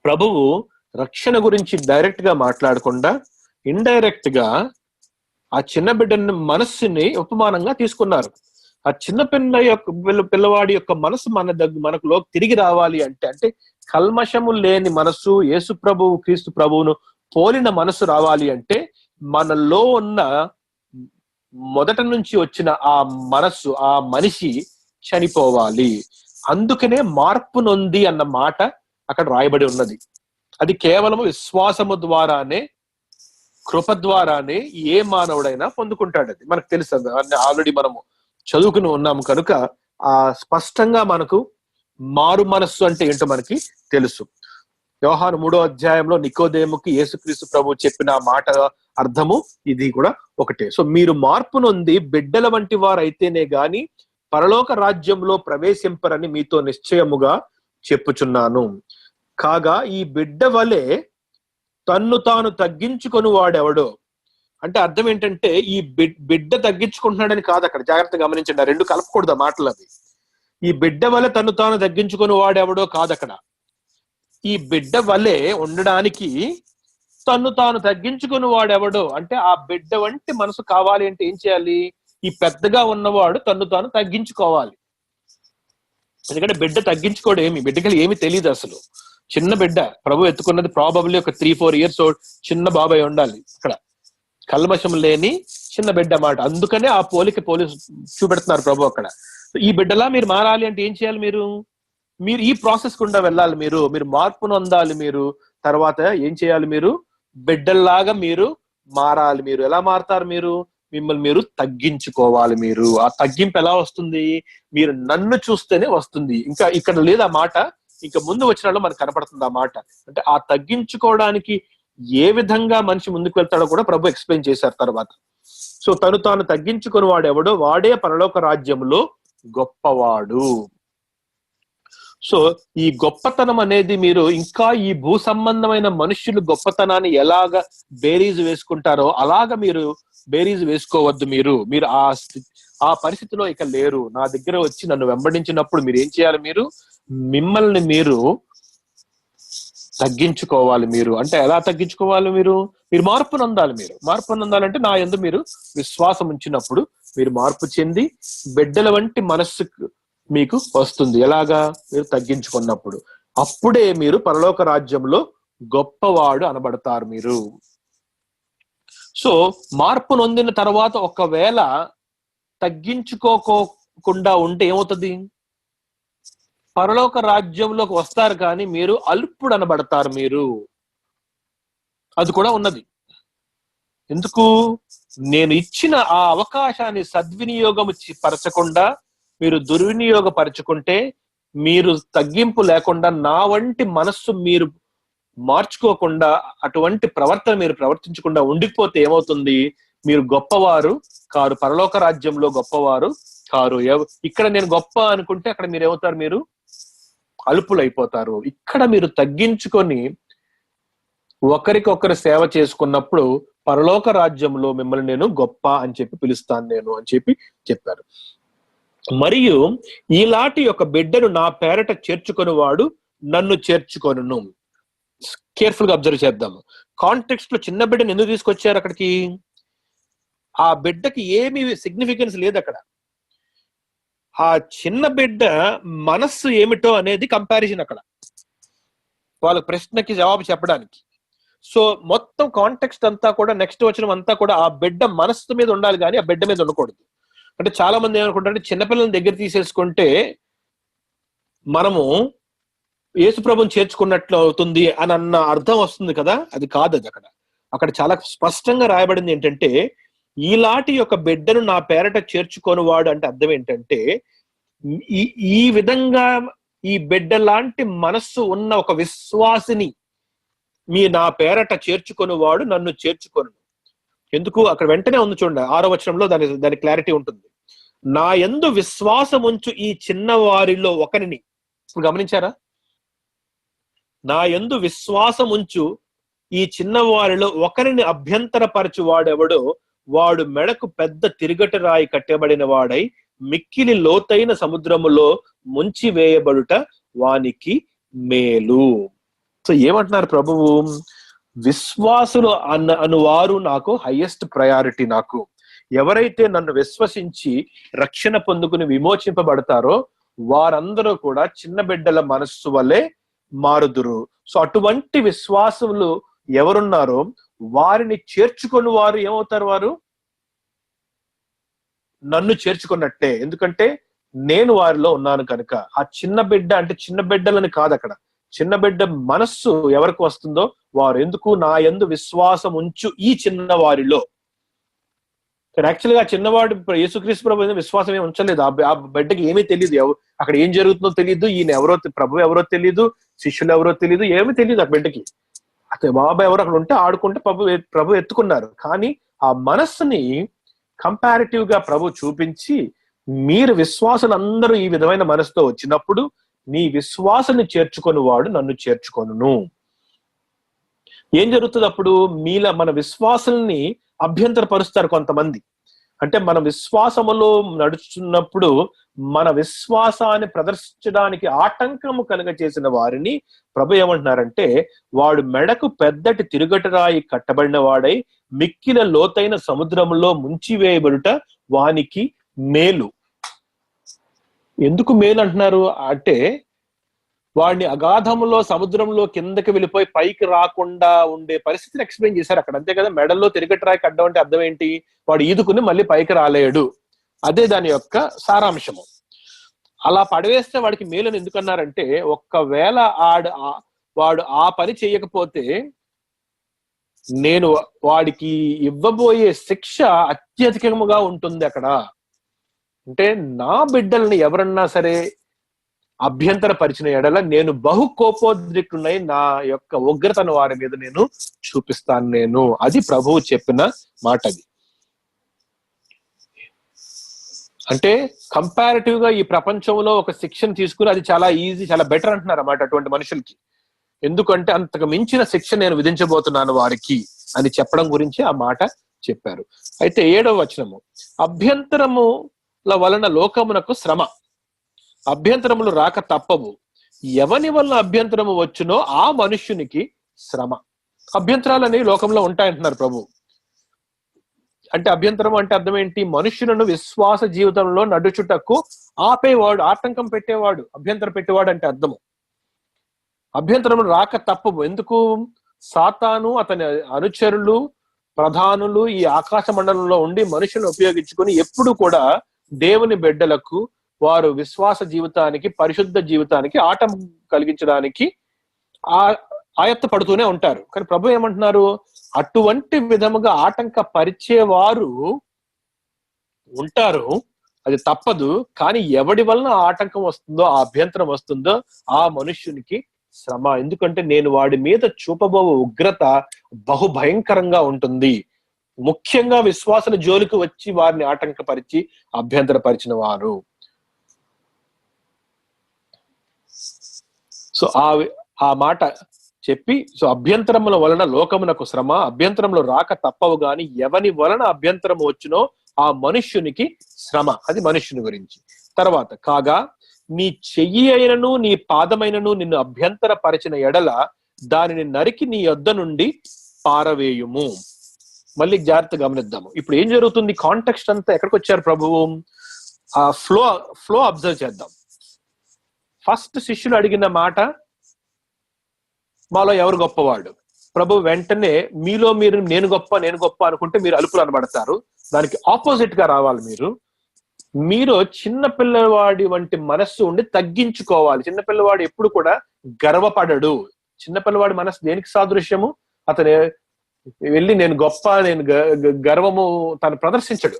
ప్రభువు రక్షణ గురించి డైరెక్ట్ గా మాట్లాడకుండా ఇండైరెక్ట్ గా ఆ చిన్న బిడ్డ మనస్సుని ఉపమానంగా తీసుకున్నారు. ఆ చిన్న పిల్లవాడి యొక్క మనసు మనకు తిరిగి రావాలి అంటే కల్మషము లేని మనసు, యేసు ప్రభువు క్రీస్తు ప్రభువును పోలిన మనసు రావాలి అంటే మనలో ఉన్న మొదట నుంచి వచ్చిన ఆ మనస్సు, ఆ మనిషి చనిపోవాలి. అందుకనే మార్పు నొంది అన్న మాట అక్కడ రాయబడి ఉన్నది. అది కేవలం విశ్వాసము ద్వారానే, కృప ద్వారానే ఏ మానవుడైనా పొందుకుంటాడు. అది మనకు తెలుసు, ఆల్రెడీ మనము చదువుకుని ఉన్నాము కనుక ఆ స్పష్టంగా మనకు మారు మనస్సు అంటే ఏంటో మనకి తెలుసు. యోహాను 3వ అధ్యాయంలో నికోదేముకి యేసుక్రీస్తు ప్రభు చెప్పిన మాట అర్థము ఇది కూడా ఒకటే. సో మీరు మార్పు నొంది బిడ్డల వంటి వారు అయితేనే గాని పరలోక రాజ్యంలో ప్రవేశింపరని మీతో నిశ్చయముగా చెప్పుచున్నాను. కాగా ఈ బిడ్డ వలె తన్ను తాను తగ్గించుకొని వాడెవడో, అంటే అర్థం ఏంటంటే ఈ బిడ్డ తగ్గించుకుంటున్నాడని కాదు, అక్కడ జాగ్రత్తగా గమనించండి, ఆ రెండు కలపకూడదు ఆ మాటలు. అవి ఈ బిడ్డ వలె తను తాను తగ్గించుకొని వాడెవడో కాదు అక్కడ. ఈ బిడ్డ వలె ఉండడానికి తను తాను తగ్గించుకుని వాడెవడో, అంటే ఆ బిడ్డ వంటి మనసు కావాలి అంటే ఏం చేయాలి? ఈ పెద్దగా ఉన్నవాడు తను తాను తగ్గించుకోవాలి. ఎందుకంటే బిడ్డ తగ్గించుకోవడం బిడ్డకి ఏమి తెలియదు అసలు. చిన్న బిడ్డ, ప్రభు ఎత్తుకున్నది ప్రాబబ్లీ ఒక 3-4 years ఓల్డ్ చిన్న బాబాయ్ ఉండాలి. ఇక్కడ కల్మషం లేని చిన్న బిడ్డ మాట. అందుకనే ఆ పోలిక చూపెడుతున్నారు ప్రభు అక్కడ. ఈ బిడ్డలా మీరు మారాలి అంటే ఏం చేయాలి? మీరు ఈ ప్రాసెస్ గుండా వెళ్ళాలి. మీరు మార్పును పొందాలి. మీరు తర్వాత ఏం చేయాలి? మీరు బిడ్డల్లాగా మీరు మారాలి. మీరు ఎలా మారతారు? మిమ్మల్ని మీరు తగ్గించుకోవాలి. ఆ తగ్గింపు ఎలా వస్తుంది? మీరు నన్ను చూస్తేనే వస్తుంది. ఇంకా ఇక్కడ లేదు ఆ మాట, ఇంకా ముందు వచ్చినాలో మనకు కనపడుతుంది ఆ మాట. అంటే ఆ తగ్గించుకోవడానికి ఏ విధంగా మనిషి ముందుకు వెళ్తాడో కూడా ప్రభు ఎక్స్ప్లెయిన్ చేశారు తర్వాత. సో తను తాను తగ్గించుకుని వాడు ఎవడో వాడే పరలోక రాజ్యంలో గొప్పవాడు. సో ఈ గొప్పతనం అనేది మీరు ఇంకా ఈ భూ సంబంధమైన మనుష్యులు గొప్పతనాన్ని ఎలాగ బేరీజు వేసుకుంటారో అలాగా మీరు బేరీజు వేసుకోవద్దు. మీరు ఆ పరిస్థితిలో ఇక లేరు. నా దగ్గర వచ్చి నన్ను వెంబడించినప్పుడు మీరు ఏం చేయాలి? మిమ్మల్ని మీరు తగ్గించుకోవాలి. అంటే ఎలా తగ్గించుకోవాలి? మీరు మార్పు నొందాలి. మార్పు నొందాలంటే నా యందు మీరు విశ్వాసం ఉంచినప్పుడు మీరు మార్పు చెంది బిడ్డల వంటి మనస్సు మీకు వస్తుంది. ఎలాగా? మీరు తగ్గించుకున్నప్పుడు. అప్పుడే మీరు పరలోక రాజ్యంలో గొప్పవాడు అనబడతారు. సో మార్పు నొందిన తర్వాత ఒకవేళ తగ్గించుకోకుండా ఉంటే ఏమవుతుంది? పరలోక రాజ్యంలోకి వస్తారు కానీ మీరు అల్పుడు అనబడతారు. అది కూడా ఉన్నది. ఎందుకు? నేను ఇచ్చిన ఆ అవకాశాన్ని సద్వినియోగం పరచకుండా మీరు దుర్వినియోగపరచుకుంటే, మీరు తగ్గింపు లేకుండా నా వంటి మనస్సు మీరు మార్చుకోకుండా అటువంటి ప్రవర్తన మీరు ప్రవర్తించకుండా ఉండిపోతే ఏమవుతుంది? మీరు గొప్పవారు కారు, పరలోక రాజ్యంలో గొప్పవారు కారు. ఇక్కడ నేను గొప్ప అనుకుంటే అక్కడ మీరు ఏమవుతారు? మీరు అల్పులైపోతారు. ఇక్కడ మీరు తగ్గించుకొని ఒకరికొకరు సేవ చేసుకున్నప్పుడు పరలోక రాజ్యంలో మిమ్మల్ని నేను గొప్ప అని చెప్పి పిలుస్తాను నేను అని చెప్పారు. మరియు ఈలాంటి ఒక బిడ్డను నా పేరట చేర్చుకొని వాడు నన్ను చేర్చుకొనును. కేర్ఫుల్ గా అబ్జర్వ్ చేద్దాము. కాంటెక్స్ట్ లో చిన్న బిడ్డను ఎందుకు తీసుకొచ్చారు అక్కడికి? ఆ బిడ్డకి ఏమి సిగ్నిఫికెన్స్ లేదు అక్కడ. ఆ చిన్న బిడ్డ మనస్సు ఏమిటో అనేది కంపారిజన్ అక్కడ, వాళ్ళ ప్రశ్నకి జవాబు చెప్పడానికి. సో మొత్తం కాంటెక్స్ట్ అంతా కూడా నెక్స్ట్ వచనం అంతా కూడా ఆ బిడ్డ మనస్సు మీద ఉండాలి కానీ ఆ బిడ్డ మీద ఉండకూడదు. అంటే చాలా మంది ఏమనుకుంటారంటే చిన్నపిల్లల దగ్గర తీసేసుకుంటే మనము యేసుప్రభుని చేర్చుకున్నట్లు అవుతుంది అని అన్న అర్థం వస్తుంది కదా. అది కాదు. అది అక్కడ చాలా స్పష్టంగా రాయబడింది ఏంటంటే, ఈలాంటి యొక్క బిడ్డను నా పేరట చేర్చుకొనివాడు అంటే అర్థం ఏంటంటే, ఈ విధంగా ఈ బిడ్డ లాంటి మనస్సు ఉన్న ఒక విశ్వాసిని నా పేరట చేర్చుకొనివాడు నన్ను చేర్చుకొను. ఎందుకు? అక్కడ వెంటనే ఉంది చూడండి, 6వ వచనంలో దాని క్లారిటీ ఉంటుంది. నా యందు విశ్వాసం ఉంచు ఈ చిన్న వారిలో ఒకరిని. ఇప్పుడు గమనించారా? నా యందు విశ్వాసం ఉంచు ఈ చిన్న వారిలో ఒకరిని అభ్యంతరపరచు వాడెవడో వాడు మెడకు పెద్ద తిరుగటి రాయి కట్టబడిన వాడై మిక్కిలి లోతైన సముద్రములో ముంచి వేయబడుట వానికి మేలు. సో ఏమంటున్నారు ప్రభువు? విశ్వాసులు అనువారు నాకు హైయెస్ట్ ప్రయారిటీ. నాకు ఎవరైతే నన్ను విశ్వసించి రక్షణ పొందుకుని విమోచింపబడతారో వారందరూ కూడా చిన్న బిడ్డల మనస్సు వల్లే మారుదురు. సో అటువంటి విశ్వాసులు ఎవరున్నారో వారిని చేర్చుకొని వారు ఏమవుతారు? వారు నన్ను చేర్చుకున్నట్టే. ఎందుకంటే నేను వారిలో ఉన్నాను కనుక. ఆ చిన్న బిడ్డ అంటే చిన్న బిడ్డలని కాదు అక్కడ. చిన్న బిడ్డ మనస్సు ఎవరికి వస్తుందో వారు. ఎందుకు? నా యందు విశ్వాసం ఉంచు ఈ చిన్న వారిలో. యాక్చువల్గా ఆ చిన్నవాడు యేసుక్రీస్తు ప్రభు విశ్వాసం ఏమి ఉంచలేదు. ఆ బిడ్డకి ఏమీ తెలియదు, అక్కడ ఏం జరుగుతుందో తెలియదు, ఈయన ఎవరో ప్రభు ఎవరో తెలియదు, శిష్యులు ఎవరో తెలియదు, ఏమీ తెలియదు ఆ బిడ్డకి. అతని బాబాయ్ ఎవరు అక్కడ ఉంటే ఆడుకుంటే ప్రభు ఎత్తుకున్నారు. కానీ ఆ మనస్సుని కంపారిటివ్ గా ప్రభు చూపించి, మీరు విశ్వాసులందరూ ఈ విధమైన మనసుతో వచ్చినప్పుడు నీ విశ్వాసాన్ని చేర్చుకొని వాడు నన్ను చేర్చుకొనును. ఏం జరుగుతుంది అప్పుడు? మన విశ్వాసాన్ని అభ్యంతరపరుస్తారు కొంతమంది. అంటే మన విశ్వాసములో నడుచున్నప్పుడు మన విశ్వాసాన్ని ప్రదర్శించడానికి ఆటంకము కలుగ చేసిన వారిని ప్రభు ఏమంటున్నారంటే, వాడు మెడకు పెద్దటి తిరుగటరాయి కట్టబడిన వాడై మిక్కిల లోతైన సముద్రంలో ముంచివేయబడుట వానికి మేలు. ఎందుకు మేలు అంటున్నారు అంటే, వాడిని అగాధములో సముద్రంలో కిందకి వెళ్ళిపోయి పైకి రాకుండా ఉండే పరిస్థితిని ఎక్స్ప్లెయిన్ చేశారు అక్కడ, అంతే కదా. మెడల్లో తిరగటరాయి కడ్డం అంటే అర్థం ఏంటి? వాడు ఈదుకుని మళ్ళీ పైకి రాలేడు, అదే దాని యొక్క సారాంశము. అలా పడవేస్తే వాడికి మేలని ఎందుకన్నారంటే, ఒక్కవేళ వాడు ఆ పని చేయకపోతే నేను వాడికి ఇవ్వబోయే శిక్ష అత్యధికముగా ఉంటుంది అక్కడ. అంటే నా బిడ్డల్ని ఎవరన్నా సరే అభ్యంతర పరిచిన ఎడల నేను బహు కోపోద్రిక్తున్నై నా యొక్క ఉగ్రతను వారి మీద నేను చూపిస్తాను. అది ప్రభువు చెప్పిన మాట. అది అంటే కంపారిటివ్ గా ఈ ప్రపంచంలో ఒక శిక్షణ తీసుకుని అది చాలా ఈజీ, చాలా బెటర్ అంటున్నారు అన్నమాట అటువంటి మనుషులకి. ఎందుకంటే అంతకు మించిన శిక్ష నేను విధించబోతున్నాను వారికి అని చెప్పడం గురించి ఆ మాట చెప్పారు. అయితే 7వ వచనము, అభ్యంతరముల వలన లోకమునకు శ్రమ, అభ్యంతరములు రాక తప్పవు, ఎవని వల్ల అభ్యంతరము వచ్చునో ఆ మనుష్యునికి శ్రమ. అభ్యంతరాలు అనేవి లోకంలో ఉంటాయంటున్నారు ప్రభు. అంటే అభ్యంతరం అంటే అర్థం ఏంటి? మనుష్యులను విశ్వాస జీవితంలో నడుచుటకు ఆపేవాడు, ఆటంకం పెట్టేవాడు, అభ్యంతరం పెట్టేవాడు అంటే అర్థము. అభ్యంతరములు రాక తప్పవు. ఎందుకు? సాతాను అతని అనుచరులు ప్రధానులు ఈ ఆకాశ మండలంలో ఉండి మనుషులను ఉపయోగించుకొని ఎప్పుడు కూడా దేవుని బిడ్డలకు, వారు విశ్వాస జీవితానికి, పరిశుద్ధ జీవితానికి ఆటంకం కలిగించడానికి ఆయత్త పడుతూనే ఉంటారు. కానీ ప్రభు ఏమంటున్నారు? అటువంటి విధముగా ఆటంక పరిచేవారు ఉంటారు, అది తప్పదు. కానీ ఎవడి వలన ఆటంకం వస్తుందో, ఆ అభ్యంతరం వస్తుందో ఆ మనుష్యునికి శ్రమ. ఎందుకంటే నేను వాడి మీద చూపబో ఉగ్రత బహు భయంకరంగా ఉంటుంది. ముఖ్యంగా విశ్వాసుల జోలికి వచ్చి వారిని ఆటంకపరిచి అభ్యంతరపరిచిన వారు. సో ఆ మాట చెప్పి, సో అభ్యంతరముల వలన లోకమునకు శ్రమ, అభ్యంతరములు రాక తప్పవు గాని ఎవని వలన అభ్యంతరం వచ్చునో ఆ మనుష్యునికి శ్రమ. అది మనుష్యుని గురించి. తర్వాత, కాగా నీ చెయ్యి అయినను నీ పాదమైనను నిన్ను అభ్యంతర పరిచిన ఎడల దానిని నరికి నీ యొద్ద నుండి పారవేయుము. మళ్ళీ జాగ్రత్త గమనిద్దాము. ఇప్పుడు ఏం జరుగుతుంది? కాంటెక్స్ట్ అంతా ఎక్కడికి వచ్చారు ప్రభువు? ఆ ఫ్లో అబ్జర్వ్ చేద్దాం. ఫస్ట్ శిష్యులు అడిగిన మాట, మాలో ఎవరు గొప్పవాడు? ప్రభు వెంటనే మీలో మీరు నేను గొప్ప అనుకుంటే మీరు అలుపులు అనబడతారు. దానికి ఆపోజిట్ గా రావాలి. మీరు చిన్న పిల్లవాడి వంటి మనస్సు ఉండి తగ్గించుకోవాలి. చిన్నపిల్లవాడు ఎప్పుడు కూడా గర్వపడడు. చిన్నపిల్లవాడి మనస్సు దేనికి సాదృశ్యము? అతను వెళ్ళి నేను గొప్ప, నేను గర్వము తను ప్రదర్శించడు.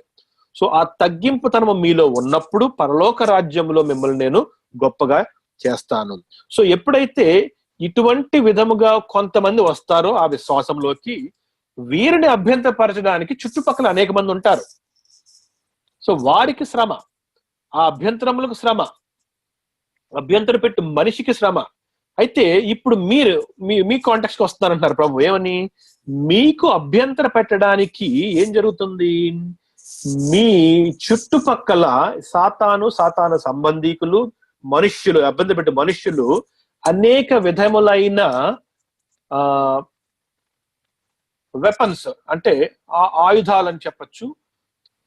సో ఆ తగ్గింపు తనము మీలో ఉన్నప్పుడు పరలోక రాజ్యంలో మిమ్మల్ని నేను గొప్పగా చేస్తాను. సో ఎప్పుడైతే ఇటువంటి విధముగా కొంతమంది వస్తారో ఆ విశ్వాసంలోకి, వీరిని అభ్యంతరపరచడానికి చుట్టుపక్కల అనేక మంది ఉంటారు. సో వారికి శ్రమ, ఆ అభ్యంతరములకు శ్రమ, అభ్యంతరం పెట్టు మనిషికి శ్రమ. అయితే ఇప్పుడు మీరు మీ కాంటెక్స్ట్ కి వస్తున్నారంటారు ప్రభు. ఏమని? మీకు అభ్యంతర పెట్టడానికి ఏం జరుగుతుంది? మీ చుట్టుపక్కల సాతాను సంబంధీకులు, మనుష్యులు, అభ్యంతర పెట్టే మనుష్యులు అనేక విధములైన వెపన్స్, అంటే ఆ ఆయుధాలని చెప్పచ్చు,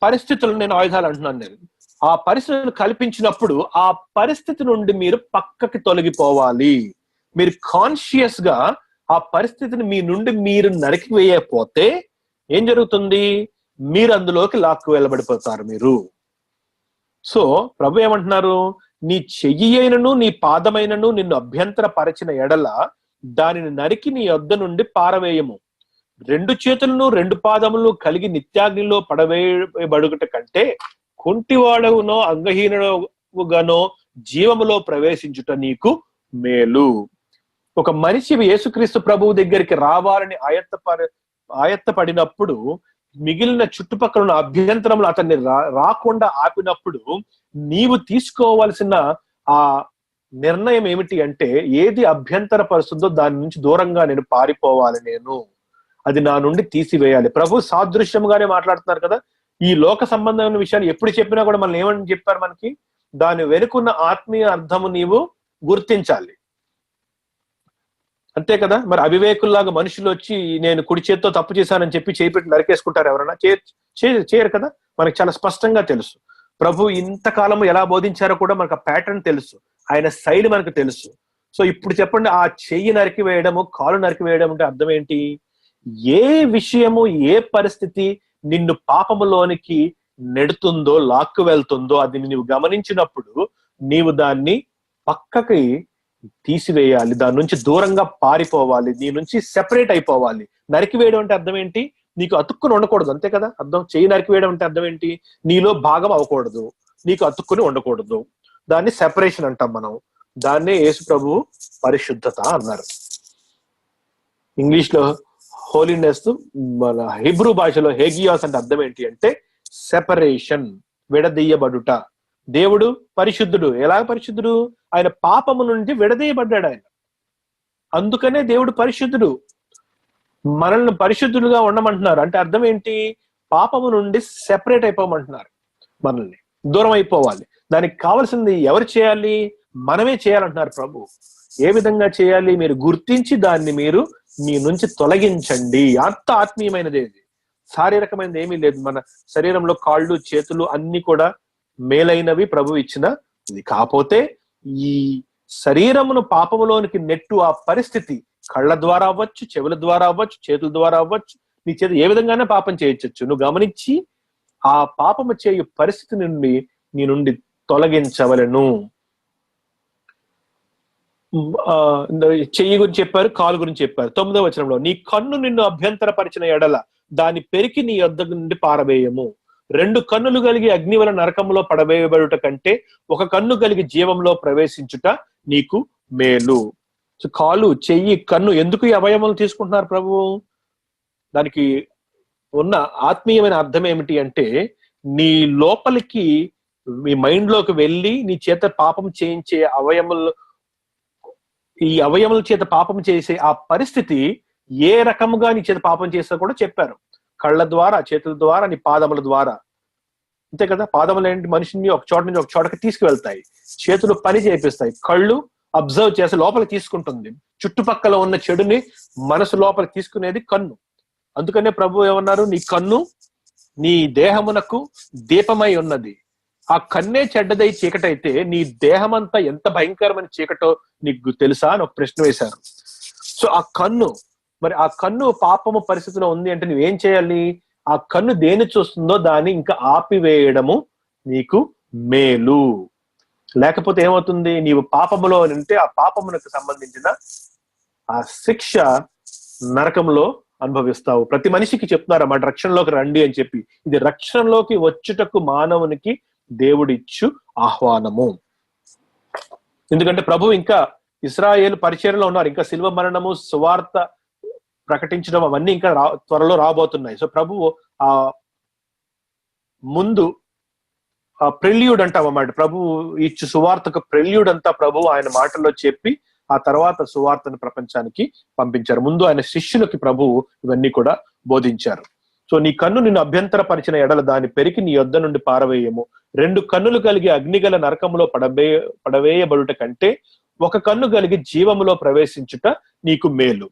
పరిస్థితులు, నేను ఆయుధాలు అంటున్నాను. నేను ఆ పరిస్థితులను కల్పించినప్పుడు ఆ పరిస్థితి నుండి మీరు పక్కకి తొలగిపోవాలి. మీరు కాన్షియస్ గా ఆ పరిస్థితిని మీ నుండి మీరు నరికి వేయకపోతే ఏం జరుగుతుంది? మీరు అందులోకి లాక్కు వెళ్ళబడిపోతారు మీరు. సో ప్రభు ఏమంటున్నారు? నీ చెయ్యి అయినను నీ పాదమైనను నిన్ను అభ్యంతర పరిచిన ఎడల దానిని నరికి నీ యొద్ద నుండి పారవేయము. రెండు చేతులను రెండు పాదములు కలిగి నిత్యాగ్నిలో పడవేయబడుట కంటే కుంటివాడవునో అంగహీనుడుగానో జీవములో ప్రవేశించుట నీకు మేలు. ఒక మనిషి యేసుక్రీస్తు ప్రభువు దగ్గరికి రావాలని ఆయత్తపడినప్పుడు మిగిలిన చుట్టుపక్కల ఉన్న అభ్యంతరములు అతన్ని రాకుండా ఆపినప్పుడు నీవు తీసుకోవాల్సిన ఆ నిర్ణయం ఏమిటి అంటే, ఏది అభ్యంతరపరుస్తుందో దాని నుంచి దూరంగా నేను పారిపోవాలి, నేను అది నా నుండి తీసివేయాలి. ప్రభు సాదృశ్యంగానే మాట్లాడుతున్నారు కదా. ఈ లోక సంబంధమైన విషయాలు ఎప్పుడు చెప్పినా కూడా మనం ఏమని చెప్పారు మనకి, దాని వెనుకున్న ఆత్మీయ అర్థము నీవు గుర్తించాలి, అంతే కదా. మరి అవివేకుల్లాగా మనుషులు వచ్చి నేను కుడి చేత్తో తప్పు చేశానని చెప్పి చేపెట్టి నరికేసుకుంటారు ఎవరైనా? చేయరు కదా. మనకు చాలా స్పష్టంగా తెలుసు. ప్రభు ఇంతకాలము ఎలా బోధించారో కూడా మనకు ఆ ప్యాటర్న్ తెలుసు, ఆయన శైలి మనకు తెలుసు. సో ఇప్పుడు చెప్పండి, ఆ చెయ్యి నరికివేయడము, కాలు నరికివేయడం అంటే అర్థం ఏంటి? ఏ విషయము, ఏ పరిస్థితి నిన్ను పాపములోనికి నెడుతుందో, లాక్కు వెళ్తుందో అది నీవు గమనించినప్పుడు నీవు దాన్ని పక్కకి తీసివేయాలి, దాని నుంచి దూరంగా పారిపోవాలి, నీ నుంచి సెపరేట్ అయిపోవాలి. నరికివేయడం అంటే అర్థం ఏంటి? నీకు అతుక్కుని ఉండకూడదు, అంతే కదా అర్థం. చెయ్యి నరికివేయడం అంటే అర్థం ఏంటి? నీలో భాగం అవ్వకూడదు, నీకు అతుక్కుని ఉండకూడదు. దాన్ని సెపరేషన్ అంటాం మనం. దాన్నే యేసు ప్రభువు పరిశుద్ధత అన్నారు. ఇంగ్లీష్ లో హోలీనెస్, మన హిబ్రూ భాషలో హేగియాస్ అంటే అర్థం ఏంటి అంటే సెపరేషన్, విడదీయబడుట. దేవుడు పరిశుద్ధుడు. ఎలా పరిశుద్ధుడు? ఆయన పాపము నుండి విడదీయబడ్డాడు ఆయన. అందుకనే దేవుడు పరిశుద్ధుడు. మనల్ని పరిశుద్ధులుగా ఉండమంటున్నారు. అంటే అర్థం ఏంటి? పాపము నుండి సెపరేట్ అయిపోమంటున్నారు, మనల్ని దూరం అయిపోవాలి. దానికి కావాల్సింది ఎవరు చేయాలి? మనమే చేయాలంటున్నారు ప్రభు. ఏ విధంగా చేయాలి? మీరు గుర్తించి దాన్ని మీరు మీ నుంచి తొలగించండి. అంత ఆత్మీయమైనది, శారీరకమైనది ఏమీ లేదు. మన శరీరంలో కాళ్ళు, చేతులు అన్ని కూడా మేలైనవి, ప్రభు ఇచ్చిన ఇది. కాకపోతే ఈ శరీరమును పాపములోనికి నెట్టు ఆ పరిస్థితి కళ్ళ ద్వారా అవ్వచ్చు, చెవుల ద్వారా అవ్వచ్చు, చేతుల ద్వారా అవ్వచ్చు, నీ చేతి ఏ విధంగానే పాపం చేయొచ్చు. నువ్వు గమనించి ఆ పాపము చేయు పరిస్థితి నుండి నీ నుండి తొలగించవలను. చెయ్యి గురించి చెప్పారు, కాలు గురించి చెప్పారు. 9వ వచనంలో, నీ కన్ను నిన్ను అభ్యంతరపరిచిన ఎడల దాన్ని పెరికి నీ యొద్ద నుండి పారవేయము. 2 కన్నులు కలిగి అగ్నివల నరకంలో పడవేయబడుట కంటే ఒక కన్ను కలిగి జీవంలో ప్రవేశించుట నీకు మేలు. సో కాలు, చెయ్యి, కన్ను ఎందుకు ఈ అవయవాలు తీసుకుంటున్నారు ప్రభు? దానికి ఉన్న ఆత్మీయమైన అర్థం ఏమిటి అంటే, నీ లోపలికి, మీ మైండ్ లోకి వెళ్ళి నీ చేత పాపం చేయించే అవయములు, ఈ అవయముల చేత పాపం చేసే ఆ పరిస్థితి ఏ రకముగా నీ చేత పాపం చేస్తా కూడా చెప్పారు. కళ్ళ ద్వారా, చేతుల ద్వారా, నీ పాదముల ద్వారా, అంతే కదా. పాదములు ఏంటి? మనిషిని ఒక చోట నుంచి ఒక చోటకి తీసుకువెళ్తాయి. చేతులు పని చేపిస్తాయి. కళ్ళు అబ్జర్వ్ చేసి లోపలికి తీసుకుంటుంది. చుట్టుపక్కల ఉన్న చెడుని మనసు లోపలికి తీసుకునేది కన్ను. అందుకనే ప్రభు ఏమన్నారు? నీ కన్ను నీ దేహమునకు దీపమై ఉన్నది. ఆ కన్నే చెడ్డదై చీకటైతే నీ దేహమంతా ఎంత భయంకరమైన చీకటో నీకు తెలుసా అని ఒక ప్రశ్న వేశారు. సో ఆ కన్ను, మరి ఆ కన్ను పాపము పరిస్థితిలో ఉంది అంటే నువ్వేం చేయాలి? ఆ కన్ను దేని చూస్తుందో దాన్ని ఇంకా ఆపివేయడము నీకు మేలు. లేకపోతే ఏమవుతుంది? నీవు పాపములో ఉంటే ఆ పాపమునకు సంబంధించిన ఆ శిక్ష నరకంలో అనుభవిస్తావు. ప్రతి మనిషికి చెప్తున్నారు అన్నమాట, రక్షణలోకి రండి అని చెప్పి. ఇది రక్షణలోకి వచ్చుటకు మానవునికి దేవుడిచ్చు ఆహ్వానము. ఎందుకంటే ప్రభు ఇంకా ఇశ్రాయేలు పరిచర్యలో ఉన్నారు. ఇంకా శిలువ మరణము, సువార్త ప్రకటించడం అవన్నీ ఇంకా త్వరలో రాబోతున్నాయి. సో ప్రభు ఆ ముందు ప్రెల్యూడ్ అంటాం అన్నమాట. ప్రభు ఇచ్చు సువార్తకు ప్రెల్యూడ్ అంతా ప్రభు ఆయన మాటల్లో చెప్పి ఆ తర్వాత సువార్తను ప్రపంచానికి పంపించారు. ముందు ఆయన శిష్యులకి ప్రభువు ఇవన్నీ కూడా బోధించారు. సో నీ కన్ను నిన్ను అభ్యంతరపరిచిన ఎడల దాన్ని పెరికి నీ యొద్ద నుండి పారవేయము. 2 కన్నులు కలిగి అగ్నిగల నరకములో పడవేయబడుట కంటే ఒక కన్ను కలిగి జీవములో ప్రవేశించుట నీకు మేలు.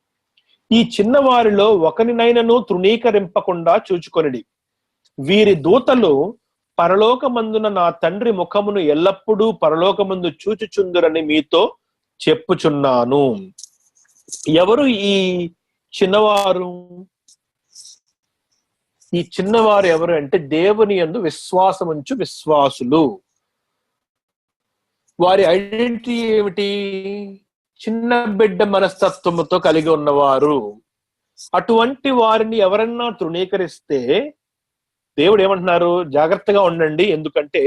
ఈ చిన్నవారిలో ఒకరినైనను తృణీకరింపకుండా చూచుకొనిడి. వీరి దూతలు పరలోకమందున నా తండ్రి ముఖమును ఎల్లప్పుడూ పరలోకమందు చూచుచుందురని మీతో చెప్పుచున్నాను. ఎవరు ఈ చిన్నవారు? ఈ చిన్నవారు ఎవరు అంటే దేవుని యందు విశ్వాసముంచు విశ్వాసులు. వారి ఐడెంటిటీ ఏమిటి? చిన్న బిడ్డ మనస్తత్వముతో కలిగి ఉన్నవారు. అటువంటి వారిని ఎవరన్నా తృణీకరిస్తే దేవుడు ఏమంటున్నారు? జాగ్రత్తగా ఉండండి, ఎందుకంటే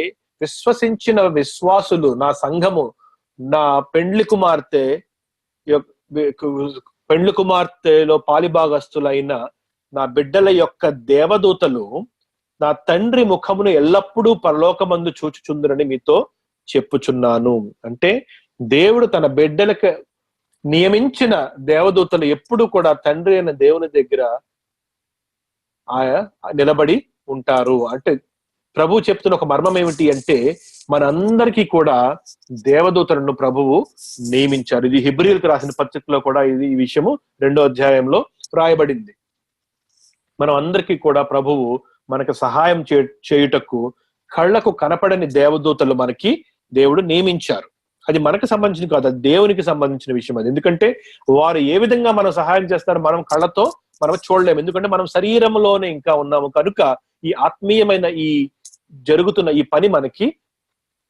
విశ్వసించిన విశ్వాసులు, నా సంఘము, నా పెండ్లి కుమార్తె పెండ్లి కుమార్తెలో పాలిభాగస్తులైన నా బిడ్డల యొక్క దేవదూతలు నా తండ్రి ముఖమును ఎల్లప్పుడూ పరలోకమందు చూచుచుందురని మీతో చెప్పుచున్నాను. అంటే దేవుడు తన బిడ్డలకు నియమించిన దేవదూతలు ఎప్పుడు కూడా తండ్రి అయిన దేవుని దగ్గర నిలబడి ఉంటారు. అంటే ప్రభు చెప్తున్న ఒక మర్మం ఏమిటి అంటే, మనందరికీ కూడా దేవదూతలను ప్రభువు నియమించారు. ఇది హెబ్రీయులకు రాసిన పత్రికలో కూడా ఈ విషయము 2వ అధ్యాయంలో రాయబడింది. మనం అందరికీ కూడా ప్రభువు మనకు సహాయం చేయుటకు కళ్ళకు కనపడని దేవదూతలు మనకి దేవుడు నియమించారు. అది మనకు సంబంధించిన కాదు, అది దేవునికి సంబంధించిన విషయం. అది ఎందుకంటే వారు ఏ విధంగా మనం సహాయం చేస్తారో మనం కళ్ళతో మనం చూడలేము, ఎందుకంటే మనం శరీరంలోనే ఇంకా ఉన్నాము కనుక ఈ ఆత్మీయమైన ఈ జరుగుతున్న ఈ పని మనకి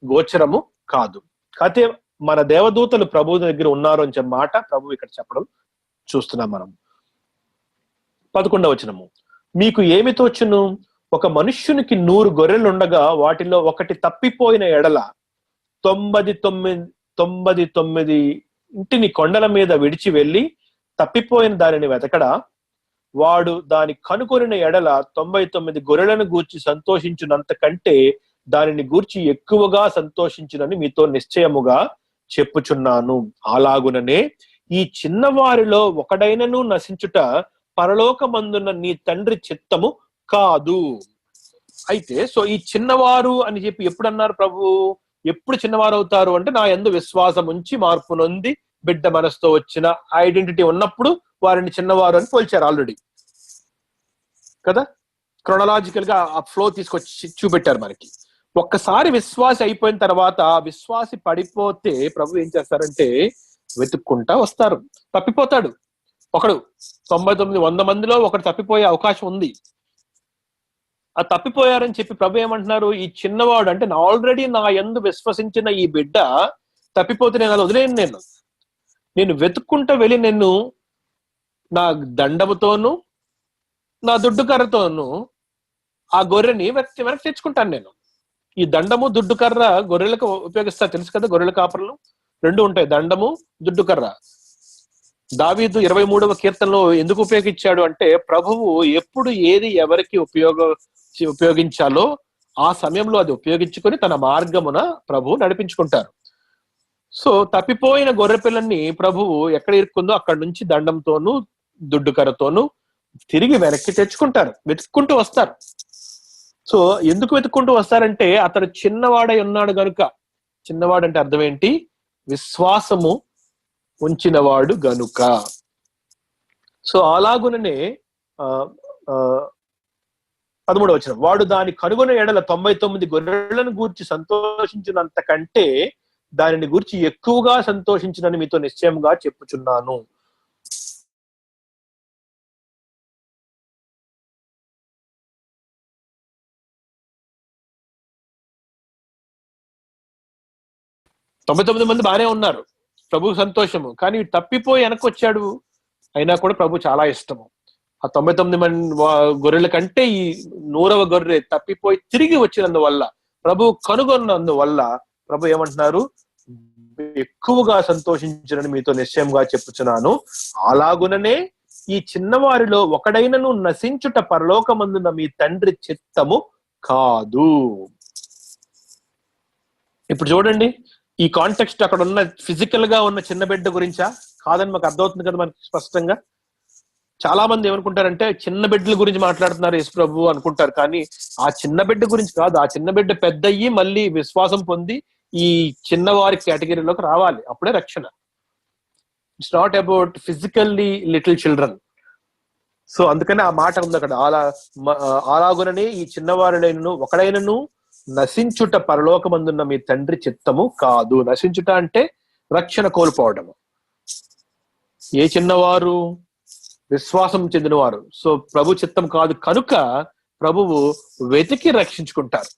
గోచరము కాదు. కాకపోతే మన దేవదూతలు ప్రభు దగ్గర ఉన్నారు అని మాట ప్రభు ఇక్కడ చెప్పడం చూస్తున్నాం మనం. 11వ వచనము, మీకు ఏమి తోచును? ఒక మనుష్యునికి 100 గొర్రెలుండగా వాటిలో ఒకటి తప్పిపోయిన ఎడల 99 ఇంటిని కొండల మీద విడిచి వెళ్ళి తప్పిపోయిన దానిని వెతకడా? వాడు దాని కనుకొనిన ఎడల 99 గొర్రెలను గూర్చి సంతోషించినంత కంటే దానిని గూర్చి ఎక్కువగా సంతోషించునని మీతో నిశ్చయముగా చెప్పుచున్నాను. అలాగుననే ఈ చిన్నవారిలో ఒకడైనను నశించుట పరలోకమందున్న నీ తండ్రి చిత్తము కాదు. అయితే ఈ చిన్నవారు అని చెప్పి ఎప్పుడు అన్నారు ప్రభు? ఎప్పుడు చిన్నవారు అవుతారు అంటే, నా యందు విశ్వాసం ఉంచి మార్పు నొంది బిడ్డ మనసుతో వచ్చిన ఐడెంటిటీ ఉన్నప్పుడు వారిని చిన్నవారు అని పోల్చారు ఆల్రెడీ కదా. క్రొనలాజికల్ గా ఆ ఫ్లో తీసుకొచ్చి చూపెట్టారు మనకి. ఒక్కసారి విశ్వాసి అయిపోయిన తర్వాత విశ్వాసి పడిపోతే ప్రభు ఏం చేస్తారంటే వెతుక్కుంటా వస్తారు. తప్పిపోతాడు ఒకడు, 99 100 మందిలో ఒకడు తప్పిపోయే అవకాశం ఉంది. ఆ తప్పిపోయారని చెప్పి ప్రభు ఏమంటున్నారు? ఈ చిన్నవాడు అంటే ఆల్రెడీ నా యందు విశ్వసించిన ఈ బిడ్డ తప్పిపోతే నేను అలా వదిలేను. నేను వెతుక్కుంటూ వెళ్ళి నేను నా దండముతోను నా దుడ్డు కర్రతోను ఆ గొర్రెని వెనక్కి తెచ్చుకుంటాను. నేను ఈ దండము దుడ్డు కర్ర గొర్రెలకు ఉపయోగిస్తా, తెలుసు కదా, గొర్రెల కాపర్లు 2 ఉంటాయి, దండము దుడ్డు కర్ర. దావీదు 23వ కీర్తనలో ఎందుకు ఉపయోగించాడు అంటే, ప్రభువు ఎప్పుడు ఏది ఎవరికి ఉపయోగించాలో ఆ సమయంలో అది ఉపయోగించుకొని తన మార్గమున ప్రభువు నడిపించుకుంటారు. తప్పిపోయిన గొర్రె పిల్లల్ని ప్రభువు ఎక్కడ ఇరుక్కుందో అక్కడి నుంచి దండంతోనూ దుడ్డు కర్రతోనూ తిరిగి వెనక్కి తెచ్చుకుంటారు, వెతుక్కుంటూ వస్తారు. ఎందుకు వెతుక్కుంటూ వస్తారంటే అతడు చిన్నవాడై ఉన్నాడు గనుక. చిన్నవాడు అంటే అర్థం ఏంటి? విశ్వాసము ఉంచినవాడు గనుక. అలాగుననే 13వ వచనం, వాడు దాని కనుగొన ఎడల 99 గొర్రెలను గూర్చి సంతోషించినంత కంటే దానిని గూర్చి ఎక్కువగా సంతోషించినని మీతో నిశ్చయంగా చెప్పుచున్నాను. మంది బానే ఉన్నారు, ప్రభు సంతోషము. కానీ తప్పిపోయి వెనకొచ్చాడు, అయినా కూడా ప్రభు చాలా ఇష్టము. ఆ 99 మంది గొర్రెల కంటే ఈ 100వ గొర్రె తప్పిపోయి తిరిగి వచ్చినందువల్ల, ప్రభు కనుగొన్నందువల్ల ప్రభు ఏమంటున్నారు? ఎక్కువగా సంతోషించనని మీతో నిశ్చయంగా చెప్పుచున్నాను. అలాగుననే ఈ చిన్నవారిలో ఒకడైనను నశించుట పరలోకమందున మీ తండ్రి చిత్తము కాదు. ఇప్పుడు చూడండి, ఈ కాంటెక్స్ట్ అక్కడ ఉన్న ఫిజికల్ గా ఉన్న చిన్న బిడ్డ గురించా కాదని మాకు అర్థమవుతుంది కదా మనకి స్పష్టంగా. చాలా మంది ఏమనుకుంటారంటే చిన్న బిడ్డల గురించి మాట్లాడుతున్నారు యేసు ప్రభు అనుకుంటారు, కానీ ఆ చిన్న బిడ్డ గురించి కాదు. ఆ చిన్న బిడ్డ పెద్ద అయ్యి మళ్ళీ విశ్వాసం పొంది ఈ చిన్నవారి కేటగిరీలోకి రావాలి, అప్పుడే రక్షణ. It's not about physically little children. అందుకనే ఆ మాట ఉంది అక్కడ, అలాగుననే ఈ చిన్నవారుడైనను ఒకడైనను నశించుట పరలోకమందున్న మీ తండ్రి చిత్తము కాదు. నశించుట అంటే రక్షణ కోల్పోవడము. ఏ చిన్నవారు? విశ్వాసం చెందినవారు. ప్రభు చిత్తం కాదు కనుక ప్రభువు వెతికి రక్షించుకుంటారు.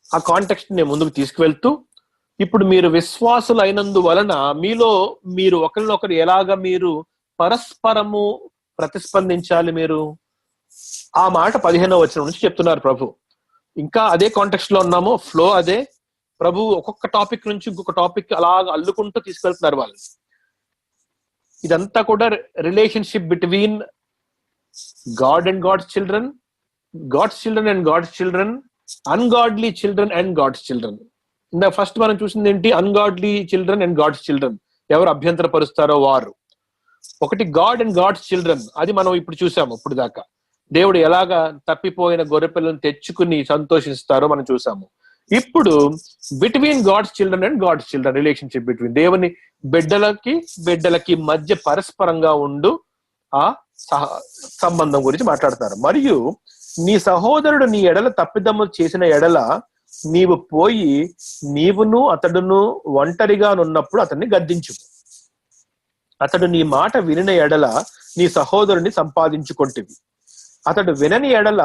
ఆ కాంటెక్స్ట్ నేను ముందుకు తీసుకువెళ్తూ ఇప్పుడు మీరు విశ్వాసులు అయినందువలన మీలో మీరు ఒకరినొకరు ఎలాగ మీరు పరస్పరము ప్రతిస్పందించాలి. మీరు ఆ మాట 15వ వచనం నుంచి చెప్తున్నారు ప్రభు. ఇంకా అదే కాంటెక్స్ట్ లో ఉన్నాము, ఫ్లో అదే. ప్రభు ఒక్కొక్క టాపిక్ నుంచి ఇంకొక టాపిక్ అలా అల్లుకుంటూ తీసుకెళ్తున్నారు వాళ్ళు. ఇదంతా కూడా relationship between god and god's children, god's children and god's children, ungodly children and god's children. ఇందా ఫస్ట్ మనం చూసింది ఏంటి? Ungodly children and god's children, ఎవరు అభ్యంతరపరుస్తారో వారు. ఒకటి గాడ్ అండ్ గాడ్స్ చిల్డ్రన్, అది మనం ఇప్పుడు చూసాము. ఇప్పుడు దాకా దేవుడు ఎలాగా తప్పిపోయిన గొర్రెపిల్లను తెచ్చుకుని సంతోషిస్తారో మనం చూసాము. ఇప్పుడు between god's children and god's children, relationship between దేవుని బిడ్డలకి మధ్య పరస్పరంగా ఉండు ఆ సంబంధం గురించి మాట్లాడతారు. మరియు నీ సహోదరుడు నీ ఎడల తప్పిదమ్ము చేసిన ఎడల నీవు పోయి నీవును అతడును ఒంటరిగా నున్నప్పుడు అతన్ని గద్దించు. అతడు నీ మాట వినిన ఎడల నీ సహోదరుని సంపాదించుకొంటివి. అతడు వినని ఎడల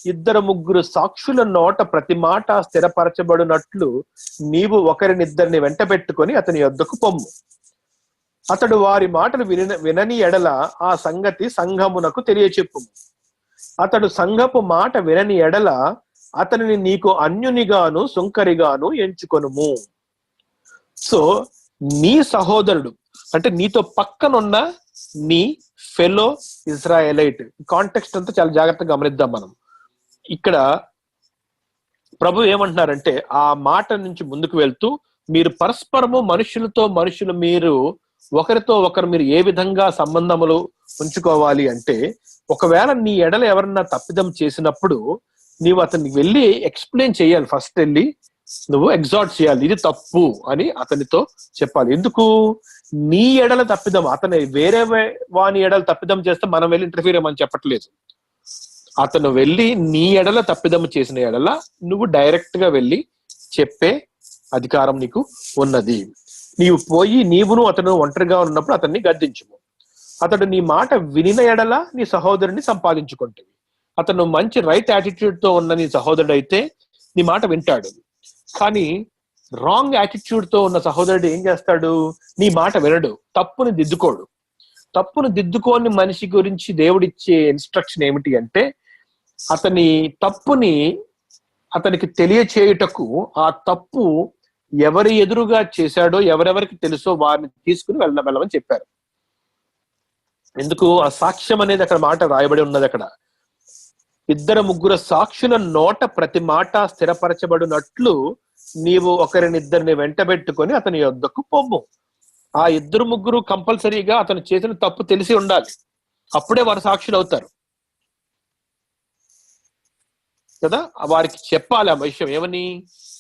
2-3 సాక్షుల నోట ప్రతి మాట స్థిరపరచబడినట్లు నీవు ఒకరినిద్దరిని వెంట పెట్టుకొని అతని యొద్దకు పొమ్ము. అతడు వారి మాటలు వినని ఎడల ఆ సంగతి సంఘమునకు తెలియచెప్పుము. అతడు సంఘపు మాట వినని ఎడల అతనిని నీకు అన్యునిగాను సుంకరిగాను ఎంచుకొనుము. సో నీ సహోదరుడు అంటే నీతో పక్కనున్న నీ ఫెలో ఇజ్రాయలైట్, కాంటెక్స్ట్ అంతా చాలా జాగ్రత్తగా గమనిద్దాం మనం. ఇక్కడ ప్రభు ఏమంటున్నారంటే ఆ మాట నుంచి ముందుకు వెళ్తూ మీరు పరస్పరము మనుషులు మీరు ఒకరితో ఒకరు మీరు ఏ విధంగా సంబంధములు ఉంచుకోవాలి అంటే, ఒకవేళ నీ ఎడల ఎవరన్నా తప్పిదం చేసినప్పుడు నీవు అతనికి వెళ్ళి ఎక్స్ప్లెయిన్ చేయాలి. ఫస్ట్ వెళ్ళి నువ్వు ఎగ్జార్ట్ చేయాలి, ఇది తప్పు అని అతనితో చెప్పాలి. ఎందుకు? నీ ఎడల తప్పిదం, అతను వేరే వాని ఎడల తప్పిదం చేస్తే మనం వెళ్ళి ఇంటర్ఫీర్ అయ్యమని చెప్పట్లేదు. అతను వెళ్ళి నీ ఎడల తప్పిదం చేసిన ఎడల నువ్వు డైరెక్ట్ గా వెళ్ళి చెప్పే అధికారం నీకు ఉన్నది. నీవు పోయి నీవును అతను ఒంటరిగా ఉన్నప్పుడు అతన్ని గద్దించుము. అతడు నీ మాట వినిన ఎడల నీ సహోదరుని సంపాదించుకుంటుంది. అతను మంచి రైట్ యాటిట్యూడ్ తో ఉన్న నీ సహోదరుడు అయితే నీ మాట వింటాడు. కానీ రాంగ్ యాటిట్యూడ్ తో ఉన్న సహోదరుడు ఏం చేస్తాడు? నీ మాట వినడు, తప్పుని దిద్దుకోడు. తప్పును దిద్దుకోని మనిషి గురించి దేవుడిచ్చే ఇన్స్ట్రక్షన్ ఏమిటి అంటే, అతని తప్పుని అతనికి తెలియచేయుటకు ఆ తప్పు ఎవరి ఎదురుగా చేశాడో ఎవరెవరికి తెలుసో వారిని తీసుకుని వెళ్ళమని చెప్పారు. ఎందుకు? ఆ సాక్ష్యం అనేది అక్కడ మాట రాయబడి ఉన్నది. అక్కడ 2-3 సాక్షుల నోట ప్రతి మాట స్థిరపరచబడినట్లు నీవు ఒకరినిద్దరిని వెంటబెట్టుకొని అతని యొద్దకు పొమ్ము. ఆ 2-3 కంపల్సరీగా అతను చేసిన తప్పు తెలిసి ఉండాలి, అప్పుడే వారు సాక్షులు అవుతారు కదా. వారికి చెప్పాలి ఆ విషయం. ఏమని?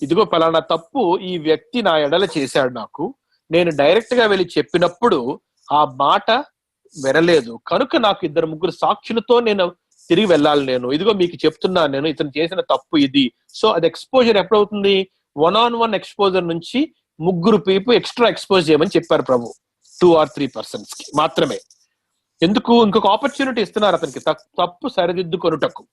ఇదిగో పలానా తప్పు ఈ వ్యక్తి నా ఎడల చేశాడు, నాకు నేను డైరెక్ట్ గా వెళ్ళి చెప్పినప్పుడు ఆ మాట వినలేదు కనుక నాకు 2-3 సాక్షులతో నేను తిరిగి వెళ్ళాలి. నేను ఇదిగో మీకు చెప్తున్నాను, నేను ఇతను చేసిన తప్పు ఇది. సో అది ఎక్స్పోజర్ ఎప్పుడవుతుంది? 1-on-1 ఎక్స్పోజర్ నుంచి 3 పీపుల్ ఎక్స్ట్రా ఎక్స్పోజ్ చేయమని చెప్పారు ప్రభు, 2 or 3 persons కి మాత్రమే. ఎందుకు? ఇంకొక ఆపర్చునిటీ ఇస్తున్నారు అతనికి తప్పు సరిదిద్దుకొనుటకు.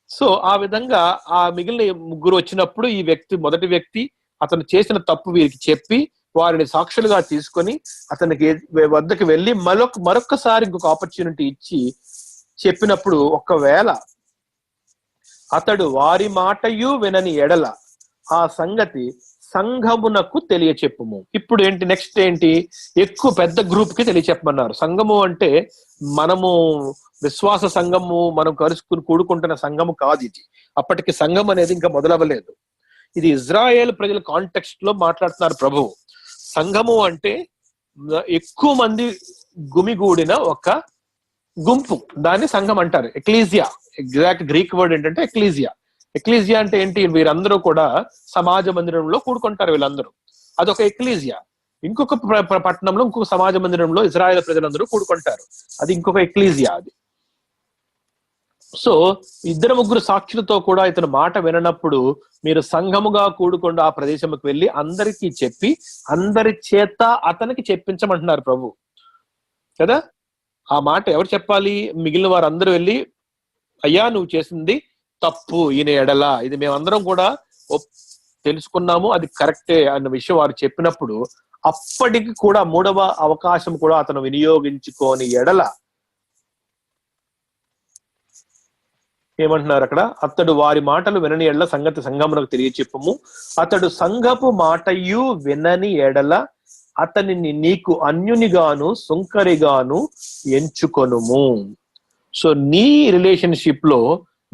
సో ఆ విధంగా ఆ మిగిలిన 3 వచ్చినప్పుడు ఈ వ్యక్తి, మొదటి వ్యక్తి అతను చేసిన తప్పు వీరికి చెప్పి వారిని సాక్షులుగా తీసుకొని అతనికి వద్దకు వెళ్ళి మరొకసారి ఇంకొక ఆపర్చునిటీ ఇచ్చి చెప్పినప్పుడు, ఒకవేళ అతడు వారి మాటయు వినని ఎడల ఆ సంగతి సంఘమునకు తెలియచెప్పుము. ఇప్పుడు ఏంటి? నెక్స్ట్ ఏంటి? ఎక్కువ పెద్ద గ్రూప్ కి తెలియచెప్పమన్నారు. సంఘము అంటే మనము విశ్వాస సంఘము, మనం కలుసుకుని కూడుకుంటున్న సంఘము కాదు ఇది. అప్పటికి సంఘం అనేది ఇంకా మొదలవ్వలేదు. ఇది ఇజ్రాయేల్ ప్రజల కాంటెక్స్ట్ లో మాట్లాడుతున్నారు ప్రభువు. సంఘము అంటే ఎక్కువ మంది గుమిగూడిన ఒక గుంపు, దాన్ని సంఘం అంటారు. ఎక్లీజియా, ఎగ్జాక్ట్ గ్రీక్ వర్డ్ ఏంటంటే ఎక్లీజియా. ఎక్లీజియా అంటే ఏంటి? వీరందరూ కూడా సమాజ మందిరంలో కూడుకుంటారు వీళ్ళందరూ, అదొక ఎక్లీజియా. ఇంకొక పట్టణంలో ఇంకొక సమాజ మందిరంలో ఇజ్రాయేల్ ప్రజలందరూ కూడుకుంటారు, అది ఇంకొక ఎక్లీజియా అది. సో 2-3 సాక్షులతో కూడా ఇతను మాట విననప్పుడు మీరు సంఘముగా కూడుకుండా ఆ ప్రదేశంకి వెళ్ళి అందరికీ చెప్పి అందరి చేత అతనికి చెప్పించమంటున్నారు ప్రభు కదా. ఆ మాట ఎవరు చెప్పాలి? మిగిలిన వారందరూ వెళ్ళి, అయ్యా నువ్వు చేసింది తప్పు ఈయన ఎడల, ఇది మేమందరం కూడా తెలుసుకున్నాము, అది కరెక్టే అన్న విషయం వారు చెప్పినప్పుడు అప్పటికి కూడా 3వ అవకాశం కూడా అతను వినియోగించుకోని ఎడల ఏమంటున్నారు అక్కడ? అతడు వారి మాటలు వినని ఎడల సంగతి సంఘమునకు తెలియచెప్పుము. అతడు సంఘపు మాటయు వినని ఎడల అతనిని నీకు అన్యునిగాను సుంకరిగాను ఎంచుకొనుము. సో నీ రిలేషన్షిప్ లో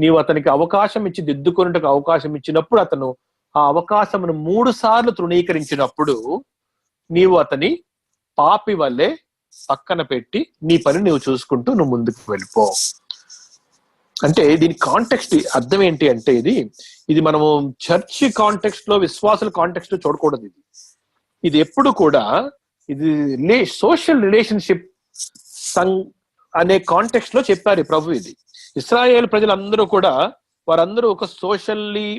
నీవు అతనికి అవకాశం ఇచ్చి దిద్దుకొనుటకు అవకాశం ఇచ్చినప్పుడు అతను ఆ అవకాశమును 3 సార్లు తృణీకరించినప్పుడు నీవు అతని పాపి వల్లే పక్కన పెట్టి నీ పని నువ్వు చూసుకుంటూ నువ్వు ముందుకు వెళ్ళిపో. అంటే దీని కాంటెక్స్ట్ అర్థం ఏంటి అంటే ఇది మనము చర్చ్ కాంటెక్స్ట్ లో, విశ్వాసుల కాంటెక్స్ట్ లో చూడకూడదు. ఇది ఎప్పుడు కూడా ఇది సోషల్ రిలేషన్షిప్ అనే కాంటెక్స్ట్ లో చెప్పారు ప్రభు. ఇది ఇశ్రాయేల్ ప్రజలందరూ కూడా వారందరూ ఒక socially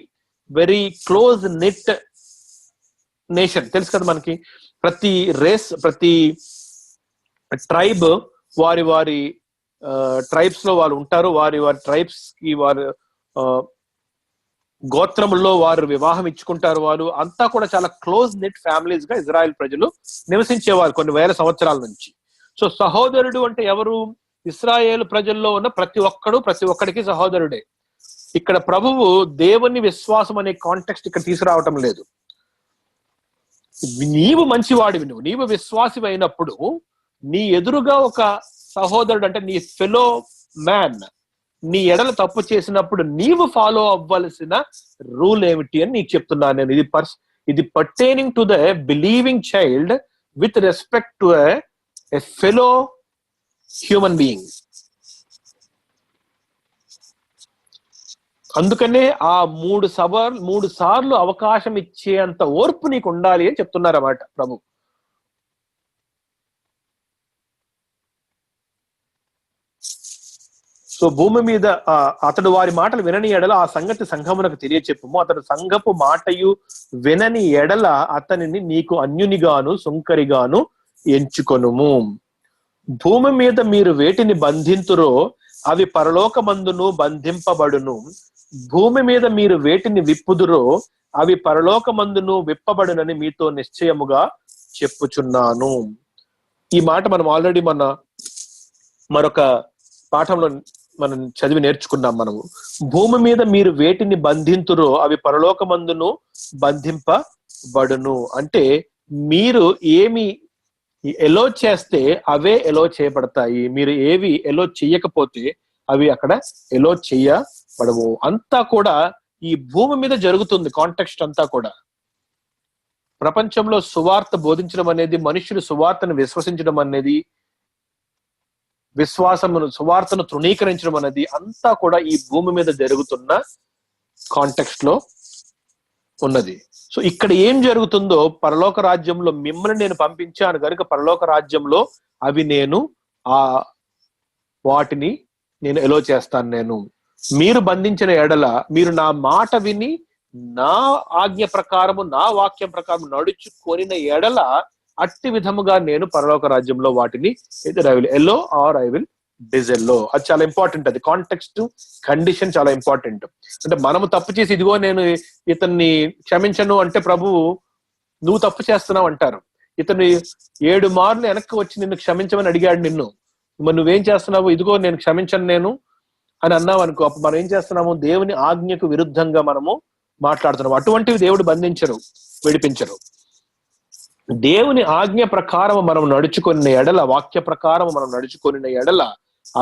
very close net nation. తెలుసు కదా మనకి, ప్రతి రేస్, ప్రతి ట్రైబ్ వారి వారి ట్రైబ్స్ లో వాళ్ళు ఉంటారు. వారి వారి ట్రైబ్స్ కి వారు గోత్రముల్లో వారు వివాహం ఇచ్చుకుంటారు. వాళ్ళు అంతా కూడా చాలా క్లోజ్ నెట్ ఫ్యామిలీస్ గా ఇజ్రాయెల్ ప్రజలు నివసించేవారు కొన్ని వేల సంవత్సరాల నుంచి. సో సహోదరుడు అంటే ఎవరు? ఇశ్రాయేలు ప్రజల్లో ఉన్న ప్రతి ఒక్కడికి సహోదరుడే. ఇక్కడ ప్రభువు దేవుని విశ్వాసం అనే కాంటెక్స్ట్ ఇక్కడ తీసుకురావటం లేదు. నీవు మంచివాడివి, నీవు విశ్వాసి అయినప్పుడు నీ ఎదురుగా ఒక సహోదరుడు అంటే నీ ఫెలో మ్యాన్ నీ ఎడల తప్పు చేసినప్పుడు నీవు ఫాలో అవ్వాల్సిన రూల్ ఏమిటి అని నీకు చెప్తున్నాను నేను. ఇది pertaining to the believing child with respect to a fellow human being. అందుకనే ఆ 3 సార్లు అవకాశం ఇచ్చేంత ఓర్పు నీకు ఉండాలి అని చెప్తున్నారన్నమాట ప్రభు. సో భూమి మీద అతడు వారి మాటలు వినని ఎడల ఆ సంగతి సంఘమునకు తెలియచెప్పుము. అతడు సంఘపు మాటయు వినని ఎడల అతనిని నీకు అన్యునిగాను సుంకరిగాను ఎంచుకొనుము. భూమి మీద మీరు వేటిని బంధింతురో అవి పరలోకమందును బంధింపబడును. భూమి మీద మీరు వేటిని విప్పుదురో అవి పరలోకమందును విప్పబడునని మీతో నిశ్చయముగా చెప్పుచున్నాను. ఈ మాట మనం ఆల్రెడీ మరొక పాఠంలో మనం చదివి నేర్చుకున్నాం. మనము భూమి మీద మీరు వేటిని బంధింతురో అవి పరలోకమందును బంధింపబడును. అంటే మీరు ఏమి ఎలో చేస్తే అవే ఎలో చేయబడతాయి. మీరు ఏవి ఎలో చెయ్యకపోతే అవి అక్కడ ఎలో చెయ్యబడవు. అంతా కూడా ఈ భూమి మీద జరుగుతుంది. కాంటెక్స్ట్ అంతా కూడా ప్రపంచంలో సువార్త బోధించడం అనేది, మనుషులు సువార్తను విశ్వసించడం అనేది, సువార్తను తృణీకరించడం అనేది అంతా కూడా ఈ భూమి మీద జరుగుతున్న కాంటెక్స్ట్ లో ఉన్నది. సో ఇక్కడ ఏం జరుగుతుందో, పరలోక రాజ్యంలో మిమ్మల్ని నేను పంపించాను కనుక పరలోక రాజ్యంలో అవి నేను వాటిని నేను ఎలో చేస్తాను. మీరు బంధించిన ఎడల, మీరు నా మాట విని నా ఆజ్ఞ ప్రకారము నా వాక్యం ప్రకారం నడుచుకొనిన ఎడల అట్టి విధముగా నేను పరలోక రాజ్యంలో వాటిని either I will allow or I will disallow. అది చాలా ఇంపార్టెంట్. అది కాంటెక్స్ట్, కండిషన్ చాలా ఇంపార్టెంట్. అంటే మనము తప్పు చేసి ఇదిగో నేను ఇతన్ని క్షమించను అంటే ప్రభువు నువ్వు తప్పు చేస్తున్నావు అంటారు. ఇతను 7 మార్లు వెనక్కి వచ్చి నిన్ను క్షమించమని అడిగాడు నిన్ను, మరి నువ్వేం చేస్తున్నావు? ఇదిగో నేను క్షమించను నేను అని అన్నావు అనుకో, అప్పుడు మనం ఏం చేస్తున్నాము? దేవుని ఆజ్ఞకు విరుద్ధంగా మనము మాట్లాడుతున్నాము. అటువంటివి దేవుడు విడిపించరు. దేవుని ఆజ్ఞ ప్రకారం మనం నడుచుకున్న ఎడల, వాక్య ప్రకారం మనం నడుచుకున్న ఎడల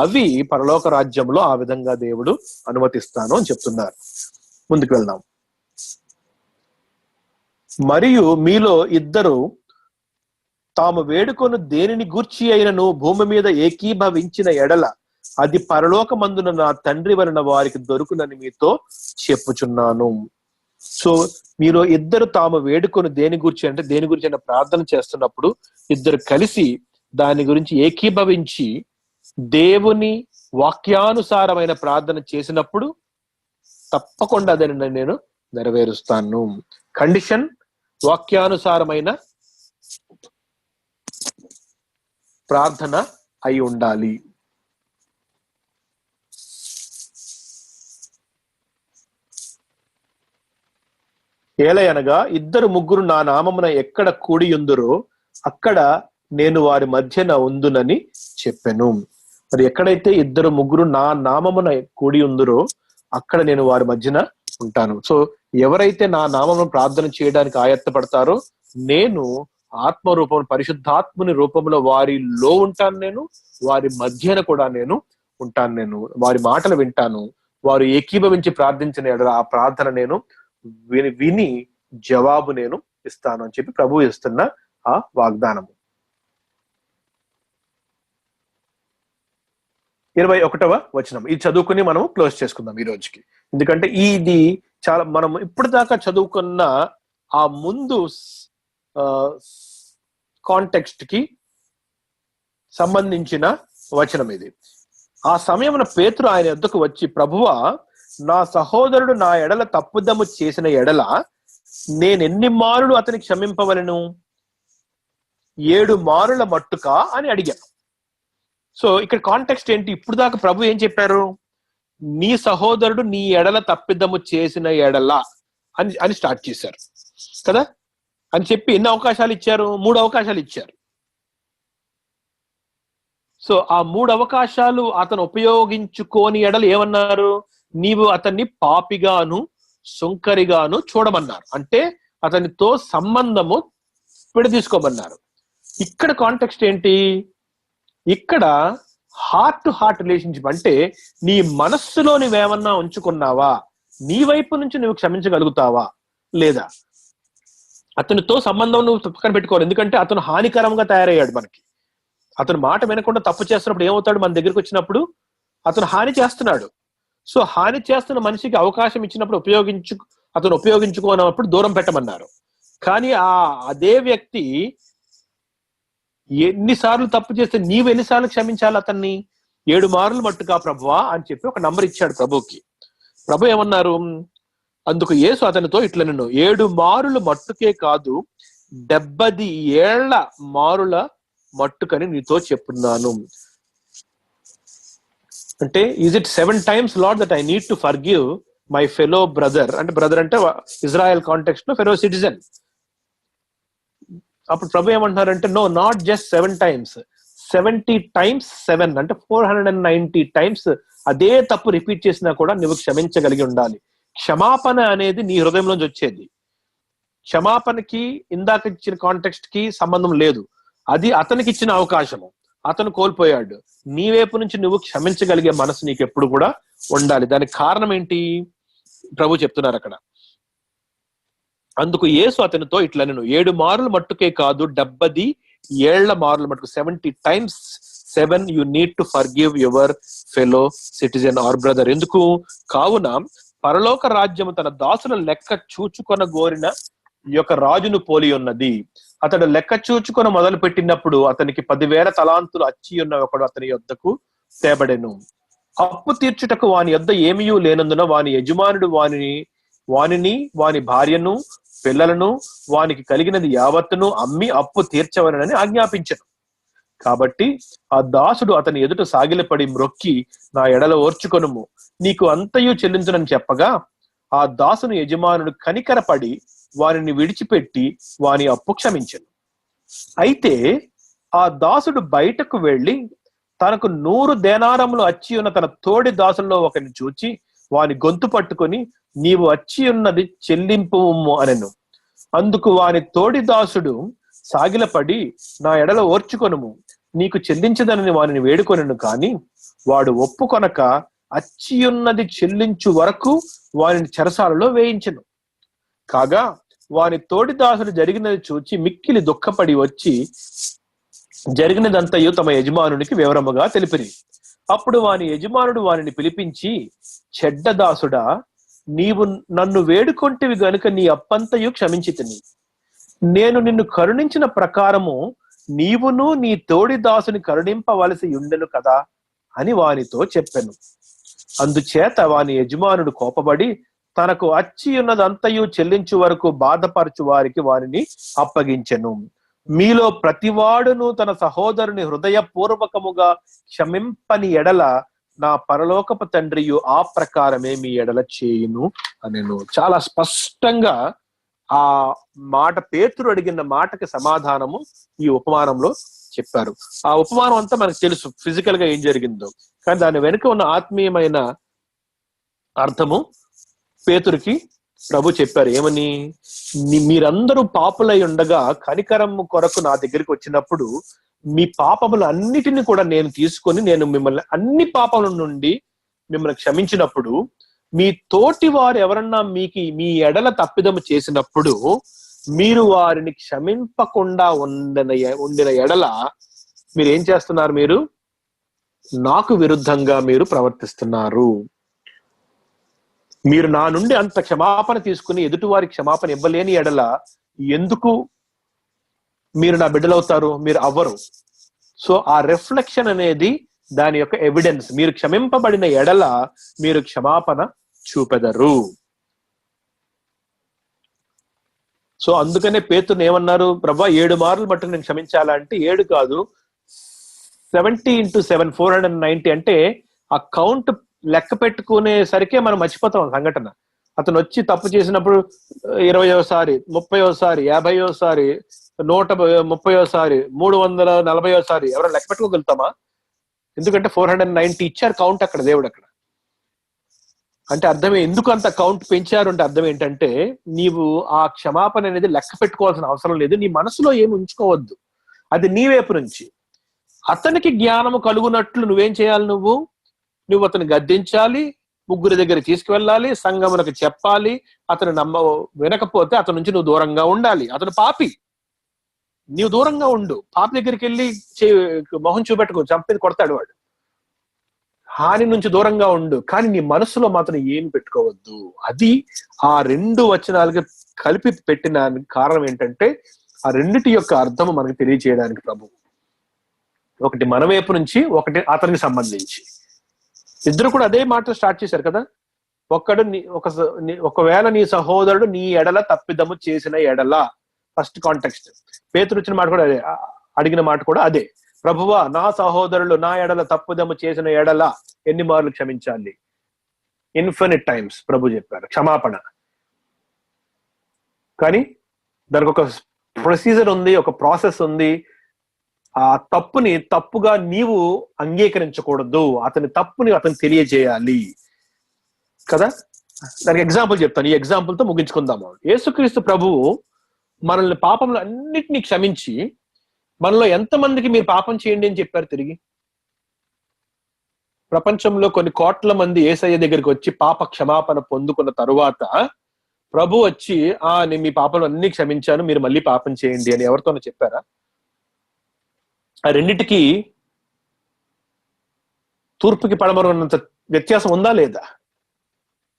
అవి పరలోక రాజ్యంలో ఆ విధంగా దేవుడు అనుమతిస్తాను అని చెప్తున్నారు. ముందుకు వెళ్దాం. మరియు మీలో ఇద్దరు తాము వేడుకొను దేనిని గూర్చి అయినను భూమి మీద ఏకీభవించిన ఎడల అది పరలోకమందున నా తండ్రి వలన వారికి దొరుకునని మీతో చెప్పుచున్నాను. సో మీరు ఇద్దరు తాము వేడుకొని దేని గురించి అంటే దేని గురించి అయినా ప్రార్థన చేస్తున్నప్పుడు ఇద్దరు కలిసి దాని గురించి ఏకీభవించి దేవుని వాక్యానుసారమైన ప్రార్థన చేసినప్పుడు తప్పకుండా దాన్ని నేను నెరవేరుస్తాను. కండిషన్ వాక్యానుసారమైన ప్రార్థన అయి ఉండాలి. ఏలయనగా 2-3 నా నామమున ఎక్కడ కూడి ఉందురో అక్కడ నేను వారి మధ్యన ఉందునని చెప్పెను. మరి ఎక్కడైతే 2-3 నా నామమున కూడి ఉందురో అక్కడ నేను వారి మధ్యన ఉంటాను. సో ఎవరైతే నా నామమును ప్రార్థన చేయడానికి ఆయత్తపడతారో నేను ఆత్మరూపం, పరిశుద్ధాత్ముని రూపంలో వారిలో ఉంటాను, నేను వారి మధ్యన కూడా నేను ఉంటాను. నేను వారి మాటలు వింటాను. వారు ఏకీభవించి ప్రార్థించిన ఎడల ఆ ప్రార్థన నేను విని జవాబు నేను ఇస్తాను అని చెప్పి ప్రభువు ఇస్తున్న ఆ వాగ్దానము. 21వ వచనం ఇది చదువుకుని మనం క్లోజ్ చేసుకుందాం ఈ రోజుకి. ఎందుకంటే ఇది చాలా మనం ఇప్పుడు దాకా చదువుకున్న ఆ ముందు కాంటెక్స్ట్ కి సంబంధించిన వచనం ఇది. ఆ సమయమున పేతురు ఆయన యొద్దకు వచ్చి, ప్రభువా, నా సహోదరుడు నా ఎడల తప్పుదము చేసిన ఎడల నేనెన్ని మారులు అతనికి క్షమింపవలను? 7 మారుల మట్టుకా అని అడిగాను. సో ఇక్కడ కాంటెక్స్ట్ ఏంటి? ఇప్పుడు దాకా ప్రభు ఏం చెప్పారు? నీ సహోదరుడు నీ ఎడల తప్పిదము చేసిన ఎడల అని స్టార్ట్ చేశారు కదా. అని చెప్పి ఎన్ని అవకాశాలు ఇచ్చారు? 3 అవకాశాలు ఇచ్చారు. సో ఆ 3 అవకాశాలు అతను ఉపయోగించుకోని ఎడలు ఏమన్నారు? నీవు అతన్ని పాపిగాను సుంకరిగాను చూడమన్నారు. అంటే అతనితో సంబంధము విడదీసుకోమన్నారు. ఇక్కడ కాంటెక్స్ట్ ఏంటి? ఇక్కడ హార్ట్ టు హార్ట్ రిలేషన్షిప్. అంటే నీ మనస్సులో నువ్వేమన్నా ఉంచుకున్నావా? నీ వైపు నుంచి నువ్వు క్షమించగలుగుతావా లేదా? అతనితో సంబంధం నువ్వు పక్కన పెట్టుకోవాలి. ఎందుకంటే అతను హానికరంగా తయారయ్యాడు మనకి. అతను మాట వినకుండా తప్పు చేస్తున్నప్పుడు ఏమవుతాడు? మన దగ్గరికి వచ్చినప్పుడు అతను హాని చేస్తున్నాడు. సో హాని చేస్తున్న మనిషికి అవకాశం ఇచ్చినప్పుడు అతను ఉపయోగించుకోనప్పుడు దూరం పెట్టమన్నారు. కానీ అదే వ్యక్తి ఎన్నిసార్లు తప్పు చేస్తే నీవు ఎన్నిసార్లు క్షమించాలి అతన్ని? 7 మారులు మట్టుగా ప్రభువా అని చెప్పి ఒక నంబర్ ఇచ్చాడు ప్రభుకి. ప్రభు ఏమన్నారు? అందుకు యేసు అతనితో ఇట్లనెను, 7 మారులు మట్టుకే కాదు 70 ఏళ్ల మారుల మట్టుకని నీతో చెప్పున్నాను. అంటే is it 7 times lord that I need to forgive my fellow brother? అంటే బ్రదర్ అంటే ఇజ్రాయెల్ కాంటెక్స్ట్ లో ఫెలో సిటిజన్. అప్పుడు ప్రభు ఏమంటున్నారంటే, no, not just 7 times, 70 times 7 అంటే 490 times అదే తప్పు రిపీట్ చేసినా కూడా నువ్వు క్షమించగలిగి ఉండాలి. క్షమాపణ అనేది నీ హృదయంలోంచి వచ్చేది. క్షమాపణకి ఇందాక ఇచ్చిన కాంటెక్స్ట్ కి సంబంధం లేదు. అది అతనికి ఇచ్చిన అవకాశము. అతను కోల్పోయాడు. నీ వైపు నుంచి నువ్వు క్షమించగలిగే మనసు నీకు ఎప్పుడు కూడా ఉండాలి. దానికి కారణం ఏంటి? ప్రభు చెప్తున్నారు అక్కడ. అందుకు యేసు అతనితో ఇట్లనెను, 7 మారులు మట్టుకే కాదు 70 ఏళ్ల మారులు మట్టుకు, 70 times 7 you need to forgive your fellow citizen or brother. ఎందుకు? కావున పరలోక రాజ్యము తన దాసుల లెక్క చూచుకొన గోరిన యొక్క రాజును పోలి ఉన్నది. అతడు లెక్క చూచుకొని మొదలు పెట్టినప్పుడు అతనికి 10,000 తలాంతులు అచ్చి ఉన్న ఒకడు అతని యొద్దకు తేబడెను. అప్పు తీర్చుటకు వాని యొద్ద ఏమీ లేనందున వాని యజమానుడు వానిని వాని భార్యను పిల్లలను వానికి కలిగినది యావత్తును అమ్మి అప్పు తీర్చవలనని ఆజ్ఞాపించను. కాబట్టి ఆ దాసుడు అతని ఎదుట సాగిలపడి మ్రొక్కి, నా ఎడల ఓర్చుకొనుము, నీకు అంతయు చెల్లించునని చెప్పగా ఆ దాసుని యజమానుడు కనికరపడి వారిని విడిచిపెట్టి వాని అప్పు క్షమించను. అయితే ఆ దాసుడు బయటకు వెళ్లి తనకు 100 దేనారములు అచ్చి ఉన్న తన తోడి దాసుల్లో ఒకరిని చూచి వాని గొంతు పట్టుకొని, నీవు అచ్చి ఉన్నది చెల్లింపు అనెను. అందుకు వాని తోడి దాసుడు సాగిలపడి, నా ఎడల ఓర్చుకొనుము, నీకు చెల్లించదనని వానిని వేడుకొనెను. కాని వాడు ఒప్పుకొనక అచ్చియున్నది చెల్లించు వరకు వానిని చెరసాలలో వేయించెను. కాగా వాని తోడి దాసుడు జరిగినది చూచి మిక్కిలి దుఃఖపడి వచ్చి జరిగినదంతయు తమ యజమానునికి వివరముగా తెలిపిరి. అప్పుడు వాని యజమానుడు వానిని పిలిపించి, చెడ్డ దాసుడా, నీవు నన్ను వేడుకొంటివి గనుక నీ అప్పంతయు క్షమించితిని. నేను నిన్ను కరుణించిన ప్రకారము నీవును నీ తోడి దాసుని కరుణింపవలసి ఉండెను కదా అని వానితో చెప్పెను. అందుచేత వాని యజమానుడు కోపబడి తనకు అచ్చి ఉన్నదంతయు చెల్లించు వరకు బాధపరచు వారికి వారిని అప్పగించెను. మీలో ప్రతివాడును తన సహోదరుని హృదయపూర్వకముగా క్షమింపని ఎడల నా పరలోకపు తండ్రియు ఆ ప్రకారమే మీ ఎడల చేయును అనెను. చాలా స్పష్టంగా ఆ మాట, పేతురు అడిగిన మాటకి సమాధానము ఈ ఉపమానంలో చెప్పారు. ఆ ఉపమానం అంతా మనకు తెలుసు ఫిజికల్ గా ఏం జరిగిందో, కానీ దాని వెనుక ఉన్న ఆత్మీయమైన అర్థము పేతురికి ప్రభు చెప్పారు. ఏమని? మీరందరూ పాపులై ఉండగా కనికరం కొరకు నా దగ్గరికి వచ్చినప్పుడు మీ పాపములు అన్నిటిని కూడా నేను తీసుకొని నేను మిమ్మల్ని అన్ని పాపముల నుండి మిమ్మల్ని క్షమించినప్పుడు, మీ తోటి వారు ఎవరన్నా మీ ఎడల తప్పిదము చేసినప్పుడు మీరు వారిని క్షమింపకుండా ఉండిన ఎడల మీరు ఏం చేస్తున్నారు? మీరు నాకు విరుద్ధంగా మీరు ప్రవర్తిస్తున్నారు. మీరు నా నుండి అంత క్షమాపణ తీసుకుని ఎదుటి వారికి క్షమాపణ ఇవ్వలేని ఎడల ఎందుకు మీరు నా బిడ్డలవుతారు? మీరు అవ్వరు. సో ఆ రిఫ్లెక్షన్ అనేది దాని యొక్క ఎవిడెన్స్. మీరు క్షమింపబడిన ఎడల మీరు క్షమాపణ చూపెదరు. సో అందుకనే పేతురు ఏమన్నారు? ప్రభా 7 మార్లు మట్టుకు నేను క్షమించాలంటే 7 కాదు, 70 × 7 490 అంటే ఆ కౌంట్ లెక్క పెట్టుకునేసరికే మనం మర్చిపోతాం సంఘటన. అతను వచ్చి తప్పు చేసినప్పుడు 20వసారి, 30వసారి, 50వసారి, 130వసారి, 340వసారి ఎవరైనా లెక్క పెట్టుకోగలుగుతామా? ఎందుకంటే 490 ఇచ్చారు కౌంట్ అక్కడ దేవుడు అక్కడ. అంటే అర్థమే ఎందుకు అంత కౌంట్ పెంచారు అంటే అర్థం ఏంటంటే, నీవు ఆ క్షమాపణ అనేది లెక్క పెట్టుకోవాల్సిన అవసరం లేదు. నీ మనసులో ఏమి ఉంచుకోవద్దు, అది నీ వైపు నుంచి. అతనికి జ్ఞానము కలుగునట్లు నువ్వేం చేయాలి? నువ్వు అతను గద్దించాలి, 3 దగ్గర తీసుకువెళ్ళాలి, సంఘమునకు చెప్పాలి. అతను వినకపోతే అతని నుంచి నువ్వు దూరంగా ఉండాలి. అతను పాపి, నీవు దూరంగా ఉండు. పాపి దగ్గరికి వెళ్ళి మొహం చూపెట్టుకో, చంపేది కొడతాడు వాడు. హాని నుంచి దూరంగా ఉండు, కానీ నీ మనసులో మాత్రం ఏం పెట్టుకోవద్దు. అది ఆ 2 వచనాలకి కలిపి పెట్టిన కారణం ఏంటంటే, ఆ రెండిటి యొక్క అర్థము మనకు తెలియజేయడానికి ప్రభు. ఒకటి మన వైపు నుంచి, ఒకటి అతనికి సంబంధించి. ఇద్దరు కూడా అదే మాట స్టార్ట్ చేశారు కదా. ఒకవేళ నీ సహోదరుడు నీ ఎడల తప్పిదము చేసిన ఎడల, ఫస్ట్ కాంటెక్స్ట్. పేతురు వచ్చిన మాట కూడా అదే, అడిగిన మాట కూడా అదే. ప్రభువా నా సహోదరులు నా ఎడల తప్పుదము చేసిన ఎడల ఎన్ని మార్లు క్షమించాలి? ఇన్ఫినిట్ టైమ్స్ ప్రభు చెప్పారు క్షమాపణ. కానీ దానికి ఒక ప్రొసీజర్ ఉంది, ఒక ప్రాసెస్ ఉంది. ఆ తప్పుని తప్పుగా నీవు అంగీకరించకూడదు, అతని తప్పుని అతను తెలియజేయాలి కదా. దానికి ఎగ్జాంపుల్ చెప్తాను, ఈ ఎగ్జాంపుల్ తో ముగించుకుందాము. యేసుక్రీస్తు ప్రభువు మనల్ని పాపంలో అన్నిటినీ క్షమించి మనలో ఎంతమందికి మీరు పాపం చేయండి అని చెప్పారు తిరిగి? ప్రపంచంలో కొన్ని కోట్ల మంది యేసయ్య దగ్గరికి వచ్చి పాప క్షమాపణ పొందుకున్న తరువాత ప్రభు వచ్చి నేను మీ పాపలు అన్ని క్షమించాను, మీరు మళ్ళీ పాపం చేయండి అని ఎవరితోనో చెప్పారా? ఆ రెండిటికి తూర్పుకి పడమర ఉన్నంత వ్యత్యాసం ఉందా లేదా?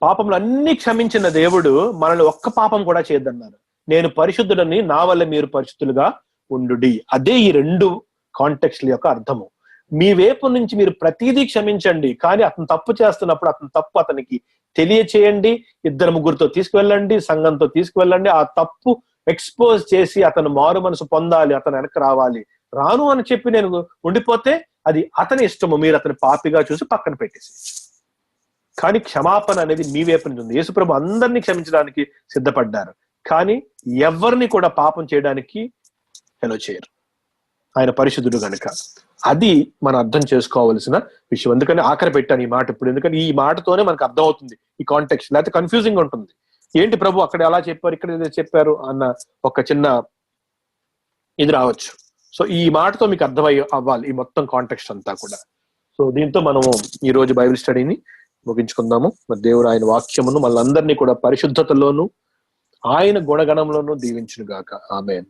పాపములు అన్ని క్షమించిన దేవుడు మనల్ని ఒక్క పాపం కూడా చేయొద్దన్నారు. నేను పరిశుద్ధుడని, నా వల్ల మీరు పరిశుద్ధులుగా ఉండుడి. అదే ఈ 2 కాంటెక్స్ట్ల యొక్క అర్థము. మీ వైపు నుంచి మీరు ప్రతిదీ క్షమించండి, కానీ అతను తప్పు చేస్తున్నప్పుడు అతను తప్పు అతనికి తెలియచేయండి. 2-3తో తీసుకువెళ్ళండి, సంఘంతో తీసుకువెళ్ళండి. ఆ తప్పు ఎక్స్పోజ్ చేసి అతను మారు మనసు పొందాలి, అతను వెనక్కి రావాలి. రాను అని చెప్పి నేను ఉండిపోతే అది అతని ఇష్టము, మీరు అతని పాపిగా చూసి పక్కన పెట్టేసి. కానీ క్షమాపణ అనేది మీ వైపు నుంచి ఉంది. యేసుప్రభు అందరినీ క్షమించడానికి సిద్ధపడ్డారు, కానీ ఎవరిని కూడా పాపం చేయడానికి ఎలో చేయరు, ఆయన పరిశుద్ధుడు కనుక. అది మనం అర్థం చేసుకోవాల్సిన విషయం. ఎందుకని ఆఖరి పెట్టాను ఈ మాట ఇప్పుడు, ఎందుకంటే ఈ మాటతోనే మనకు అర్థం అవుతుంది ఈ కాంటెక్స్ట్. లేకపోతే కన్ఫ్యూజింగ్ ఉంటుంది. ఏంటి ప్రభు అక్కడ ఎలా చెప్పారు, ఇక్కడ ఏదో చెప్పారు అన్న ఒక చిన్న ఇది రావచ్చు. సో ఈ మాటతో మీకు అవ్వాలి ఈ మొత్తం కాంటెక్స్ట్ అంతా కూడా. సో దీంతో మనము ఈ రోజు బైబిల్ స్టడీని ముగించుకుందాము. మరి దేవుడు ఆయన వాక్యమును మళ్ళందరినీ కూడా పరిశుద్ధతలోను ఆయన గుణగణంలోనూ దీవించును గాక. ఆమేన్.